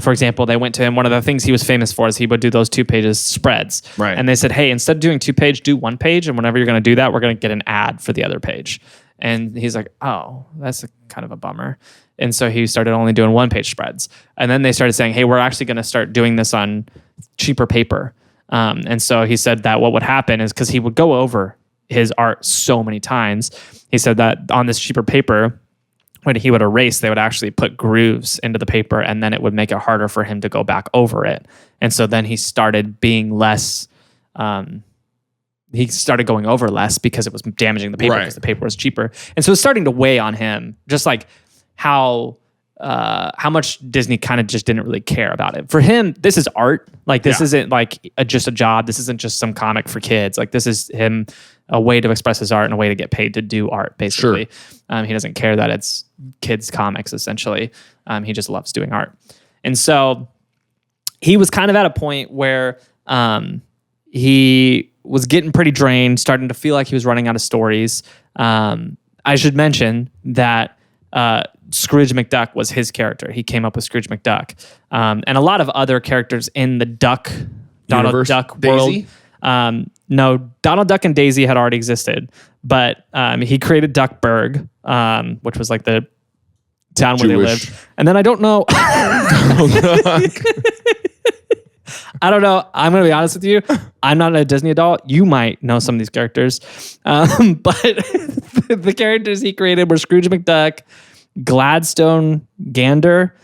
for example, they went to him. One of the things he was famous for is he would do those 2-page spreads. Right. And they said, hey, instead of doing 2-page, do 1-page. And whenever you're going to do that, we're going to get an ad for the other page. And he's like, oh, that's kind of a bummer. And so he started only doing 1-page spreads. And then they started saying, hey, we're actually going to start doing this on cheaper paper. And so he said that what would happen is because he would go over his art so many times, he said that on this cheaper paper, when he would erase, they would actually put grooves into the paper, and then it would make it harder for him to go back over it. And so then he started being less, he started going over less because it was damaging the paper because the paper was cheaper. And so it's starting to weigh on him, just like how much Disney kind of just didn't really care about it. For him, this is art. Like this isn't like just a job. This isn't just some comic for kids. Like this is him, a way to express his art and a way to get paid to do art, basically. Sure. He doesn't care that it's kids comics, essentially. He just loves doing art. And so he was kind of at a point where he was getting pretty drained, starting to feel like he was running out of stories. I should mention that Scrooge McDuck was his character. He came up with Scrooge McDuck. And a lot of other characters in the Donald Duck world. No, Donald Duck and Daisy had already existed, but he created Duckburg, which was like the town where they lived. And then I don't know. I don't know. I'm going to be honest with you. I'm not a Disney adult. You might know some of these characters. But the characters he created were Scrooge McDuck, Gladstone Gander,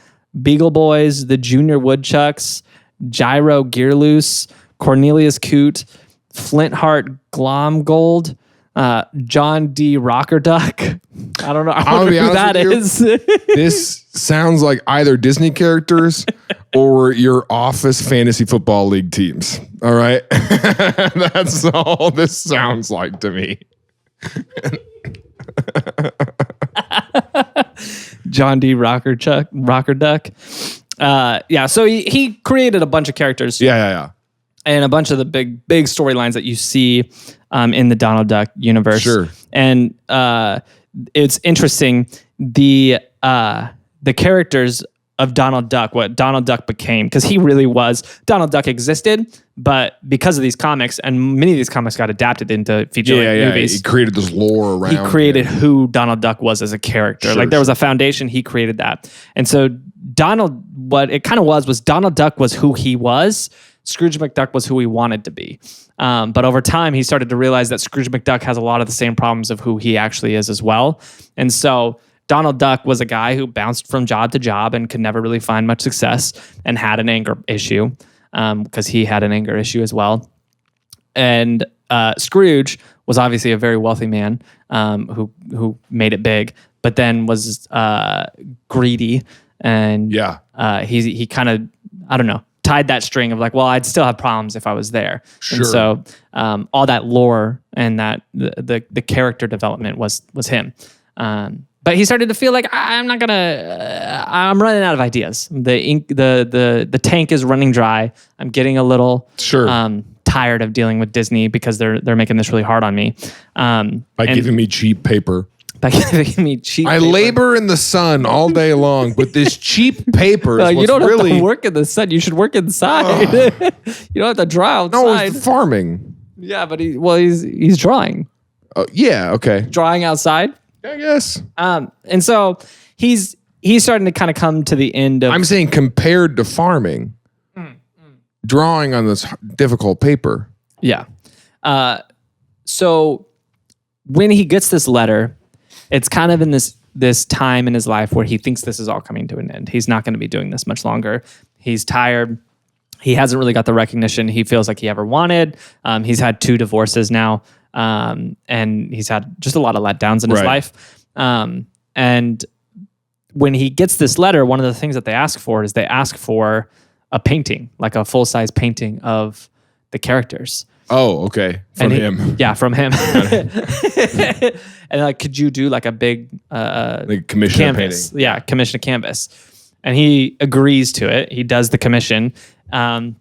Beagle Boys, the Junior Woodchucks, Gyro Gearloose, Cornelius Coote, Flintheart Glomgold, John D. Rockerduck. I don't know. I wonder who that is. This sounds like either Disney characters or your office fantasy football league teams. All right. That's all this sounds like to me. John D. Rockerduck. So he created a bunch of characters. Yeah. And a bunch of the big storylines that you see in the Donald Duck universe. Sure. And it's interesting, the characters of Donald Duck, what Donald Duck became, because he really was, Donald Duck existed, but because of these comics, and many of these comics got adapted into feature-length movies. He created this lore around. He created who Donald Duck was as a character. Sure, there was a foundation, he created that. And so what it kind of was Donald Duck was who he was. Scrooge McDuck was who he wanted to be. But over time, he started to realize that Scrooge McDuck has a lot of the same problems of who he actually is as well. And so Donald Duck was a guy who bounced from job to job and could never really find much success and had an anger issue because he had an anger issue as well. And Scrooge was obviously a very wealthy man who made it big, but then was greedy. And he kind of, I don't know, tied that string of like, well, I'd still have problems if I was there. Sure. And so all that lore and that the character development was him. But he started to feel like I'm running out of ideas. The tank is running dry. I'm getting a little tired of dealing with Disney because they're making this really hard on me. By giving me cheap paper. By giving me cheap paper. I labor in the sun all day long, but this cheap paper is you don't have to work in the sun. You should work inside. You don't have to dry outside. No, it's farming. Yeah, but he's drawing. Yeah, okay. Drawing outside. I guess. And so he's starting to kind of come to the end of. I'm saying compared to farming, drawing on this difficult paper. Yeah. So when he gets this letter, it's kind of in this time in his life where he thinks this is all coming to an end. He's not going to be doing this much longer. He's tired. He hasn't really got the recognition he feels like he ever wanted. He's had 2 divorces now, and he's had just a lot of letdowns in his life. And when he gets this letter, one of the things that they ask for is a painting, like a full-size painting of the characters. Oh, okay. From him. Yeah, from him. And like, could you do like a big like commission canvas? painting? Yeah, commission a canvas. And he agrees to it. He does the commission. And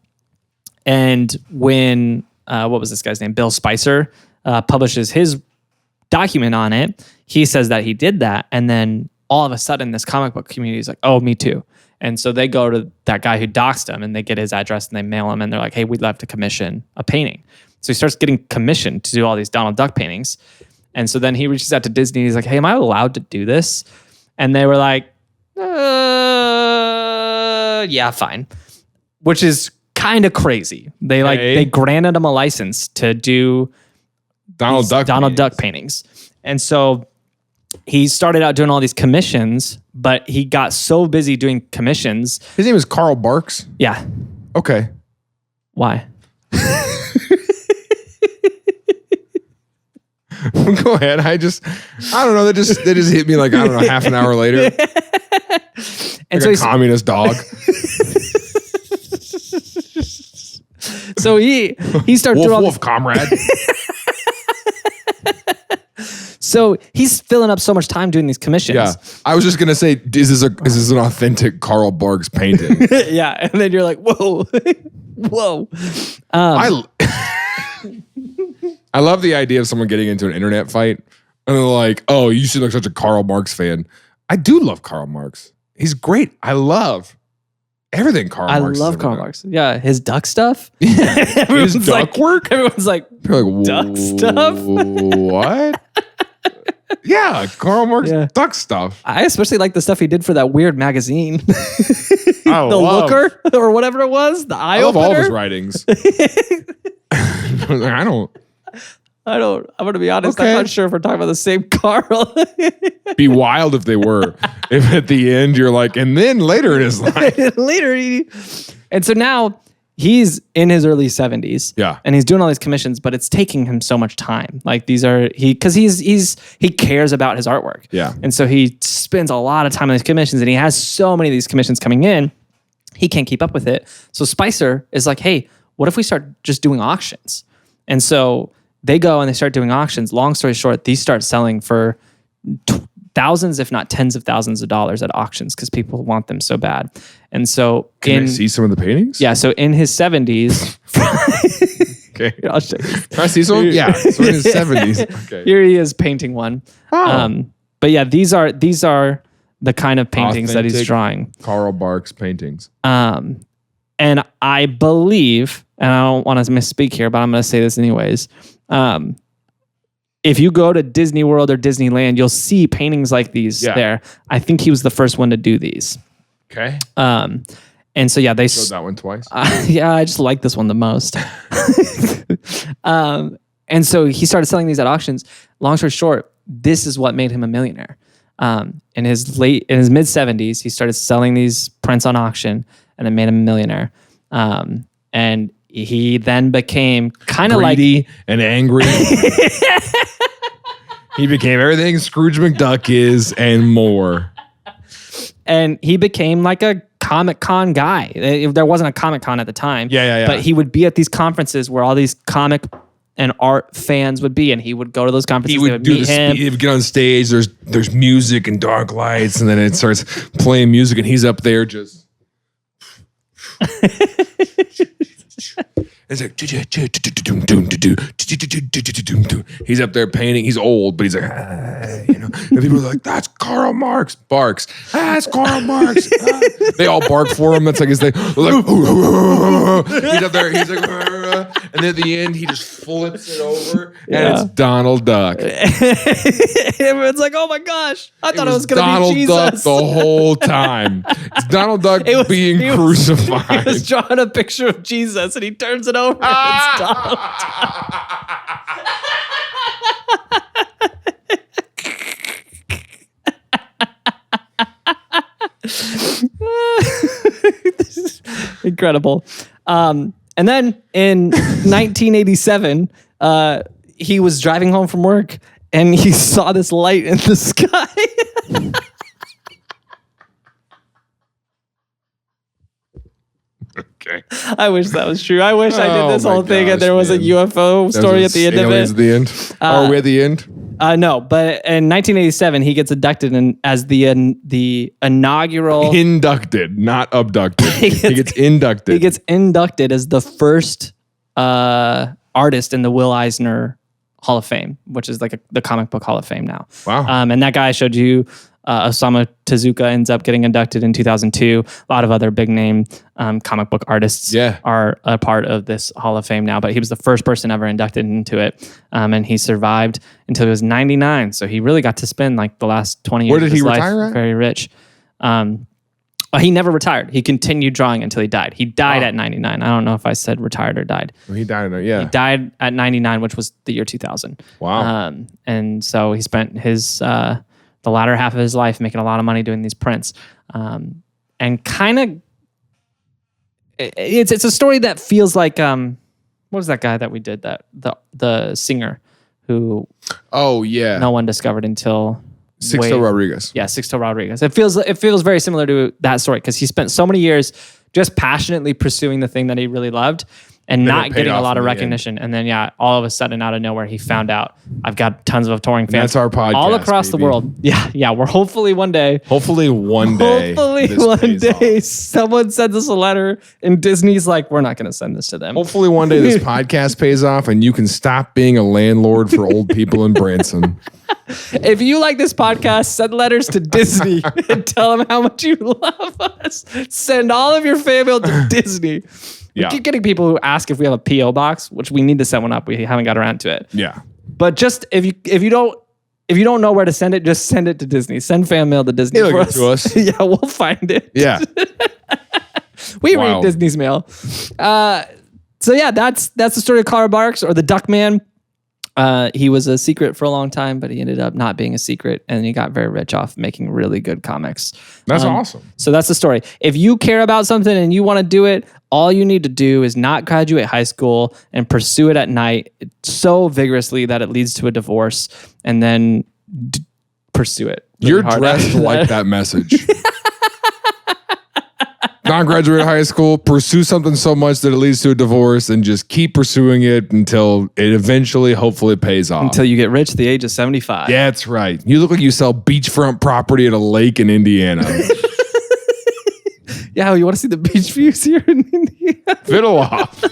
when what was this guy's name? Bill Spicer publishes his document on it, he says that he did that, and then all of a sudden this comic book community is like, oh, me too. And so they go to that guy who doxed him and they get his address and they mail him and they're like, hey, we'd love to commission a painting. So he starts getting commissioned to do all these Donald Duck paintings. And so then he reaches out to Disney. He's like, hey, am I allowed to do this? And they were like, yeah, fine. Which is kind of crazy. They granted him a license to do Donald Duck paintings. And so he started out doing all these commissions, but he got so busy doing commissions. His name is Carl Barks? Yeah. Okay. Why? Go ahead. I don't know. They just hit me like, I don't know, half an hour later. And like so a communist dog. So he started doing all wolf, comrade. So he's filling up so much time doing these commissions. Yeah, I was just gonna say, is this an authentic Carl Barks painting? Yeah, and then you're like, whoa, whoa. I love the idea of someone getting into an internet fight and they're like, "Oh, you seem like such a Karl Marx fan." I do love Karl Marx. He's great. I love everything Karl Marx. I love Karl Marx. Yeah, his duck stuff. His duck work. Everyone's like, duck stuff. What? Yeah, Karl Marx duck stuff. I especially like the stuff he did for that weird magazine. The Looker or whatever it was. The Eye I love Opener. all of his writings. I'm going to be honest. Okay. I'm not sure if we're talking about the same Carl. Be wild if they were. If at the end you're like, and then later in his life. And so now he's in his early 70s. Yeah. And he's doing all these commissions, but it's taking him so much time. Like because he cares about his artwork. Yeah. And so he spends a lot of time on these commissions and he has so many of these commissions coming in, he can't keep up with it. So Spicer is like, hey, what if we start just doing auctions? And so they go and they start doing auctions. Long story short, these start selling for thousands, if not tens of thousands of dollars at auctions because people want them so bad. And so Can I see some of the paintings? Yeah, so in his 70s. Okay. I'll show you. Can I see some? Yeah. So in his 70s. Okay. Here he is painting one. Oh. But yeah, these are the kind of paintings that he's drawing. Karl Barks paintings. And I believe, and I don't want to misspeak here, but I'm going to say this anyways. If you go to Disney World or Disneyland, you'll see paintings like these there. I think he was the first one to do these. Okay. And so yeah, they showed that one twice. Yeah, I just like this one the most. And so he started selling these at auctions. Long story short, this is what made him a millionaire. In his mid 70s, he started selling these prints on auction, and it made him a millionaire. And he then became kind of like greedy and angry. He became everything Scrooge McDuck is and more. And he became like a Comic-Con guy. There wasn't a Comic-Con at the time. Yeah. But he would be at these conferences where all these comic and art fans would be, and he would go to those conferences. He would meet him. He would get on stage. There's music and dark lights, and then it starts playing music, and he's up there just. It's like he's up there painting. He's old, but he's like, and people are like, "That's Karl Marx." Barks. That's Karl Marx. They all bark for him. That's like his thing. Like, he's up there. He's like, And then at the end, he just flips it over, and it's Donald Duck. Everyone's like, "Oh my gosh, I thought it was going to be Jesus." Donald Duck the whole time. It's Donald Duck being crucified. He was drawing a picture of Jesus, and he turns it over, and it's Donald This is incredible. And then in 1987, he was driving home from work and he saw this light in the sky. Okay. I wish that was true. I wish I did this whole thing and there was a man. UFO story at the end of it. At the end? Are we at the end? No, but in 1987, he gets inducted as the inaugural... Inducted, not abducted. He gets inducted. He gets inducted as the first artist in the Will Eisner Hall of Fame, which is like the comic book Hall of Fame now. Wow. And that guy I showed you, Osamu Tezuka, ends up getting inducted in 2002. A lot of other big name comic book artists are a part of this Hall of Fame now, but he was the first person ever inducted into it. And he survived until he was 99. So he really got to spend like the last 20 years Where did of his he life retire at? very rich. He never retired. He continued drawing until he died. He died at 99. I don't know if I said retired or died. He died, yeah. He died at 99, which was the year 2000. Wow. And so he spent his the latter half of his life making a lot of money doing these prints. And kind of, it's a story that feels like, what was that guy that we did, that the singer who no one discovered until... Sixto Rodriguez. Yeah, Sixto Rodriguez. It feels very similar to that story because he spent so many years just passionately pursuing the thing that he really loved and not getting a lot of recognition. And then, all of a sudden, out of nowhere, he found out, I've got tons of touring fans. That's our podcast, all across the world. Yeah. We're hopefully one day. Hopefully one day, someone sends us a letter and Disney's like, we're not going to send this to them. Hopefully one day this podcast pays off and you can stop being a landlord for old people in Branson. If you like this podcast, send letters to Disney and tell them how much you love us. Send all of your fan mail to Disney. We keep getting people who ask if we have a P.O. box, which we need to set one up. We haven't got around to it. Yeah. But just if you don't know where to send it, just send it to Disney. Send fan mail to Disney for us. To us. Yeah, we'll find it. Yeah. We read Disney's mail. So yeah, that's the story of Carl Barks, or the Duck Man. He was a secret for a long time, but he ended up not being a secret, and he got very rich off making really good comics. That's awesome. So that's the story. If you care about something and you want to do it, all you need to do is not graduate high school and pursue it at night so vigorously that it leads to a divorce, and then pursue it. You're dressed like that message. Not graduate high school, pursue something so much that it leads to a divorce, and just keep pursuing it until it eventually, hopefully, pays off. Until you get rich at the age of 75. Yeah, that's right. You look like you sell beachfront property at a lake in Indiana. Yeah, you want to see the beach views here in Indiana? Fiddle Off.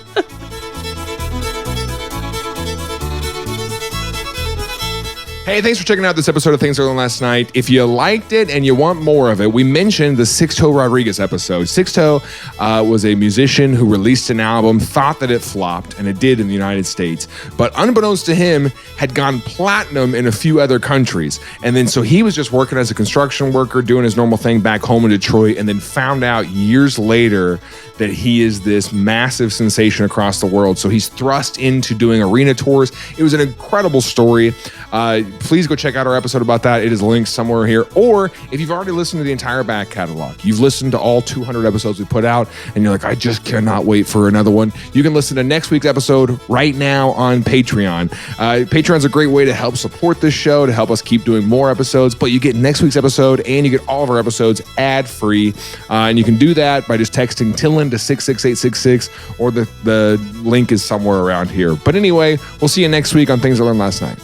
Hey, thanks for checking out this episode of Things I Learned Last Night. If you liked it and you want more of it, we mentioned the Sixto Rodriguez episode. Sixto was a musician who released an album, thought that it flopped, and it did in the United States. But unbeknownst to him, had gone platinum in a few other countries. And then so he was just working as a construction worker, doing his normal thing back home in Detroit, and then found out years later that he is this massive sensation across the world. So he's thrust into doing arena tours. It was an incredible story. Please go check out our episode about that. It is linked somewhere here. Or if you've already listened to the entire back catalog, you've listened to all 200 episodes we put out, and you're like, I just cannot wait for another one. You can listen to next week's episode right now on Patreon. Patreon's a great way to help support this show, to help us keep doing more episodes, but you get next week's episode and you get all of our episodes ad-free. And you can do that by just texting TILLN to 66866, or the link is somewhere around here. But anyway, we'll see you next week on Things I Learned Last Night.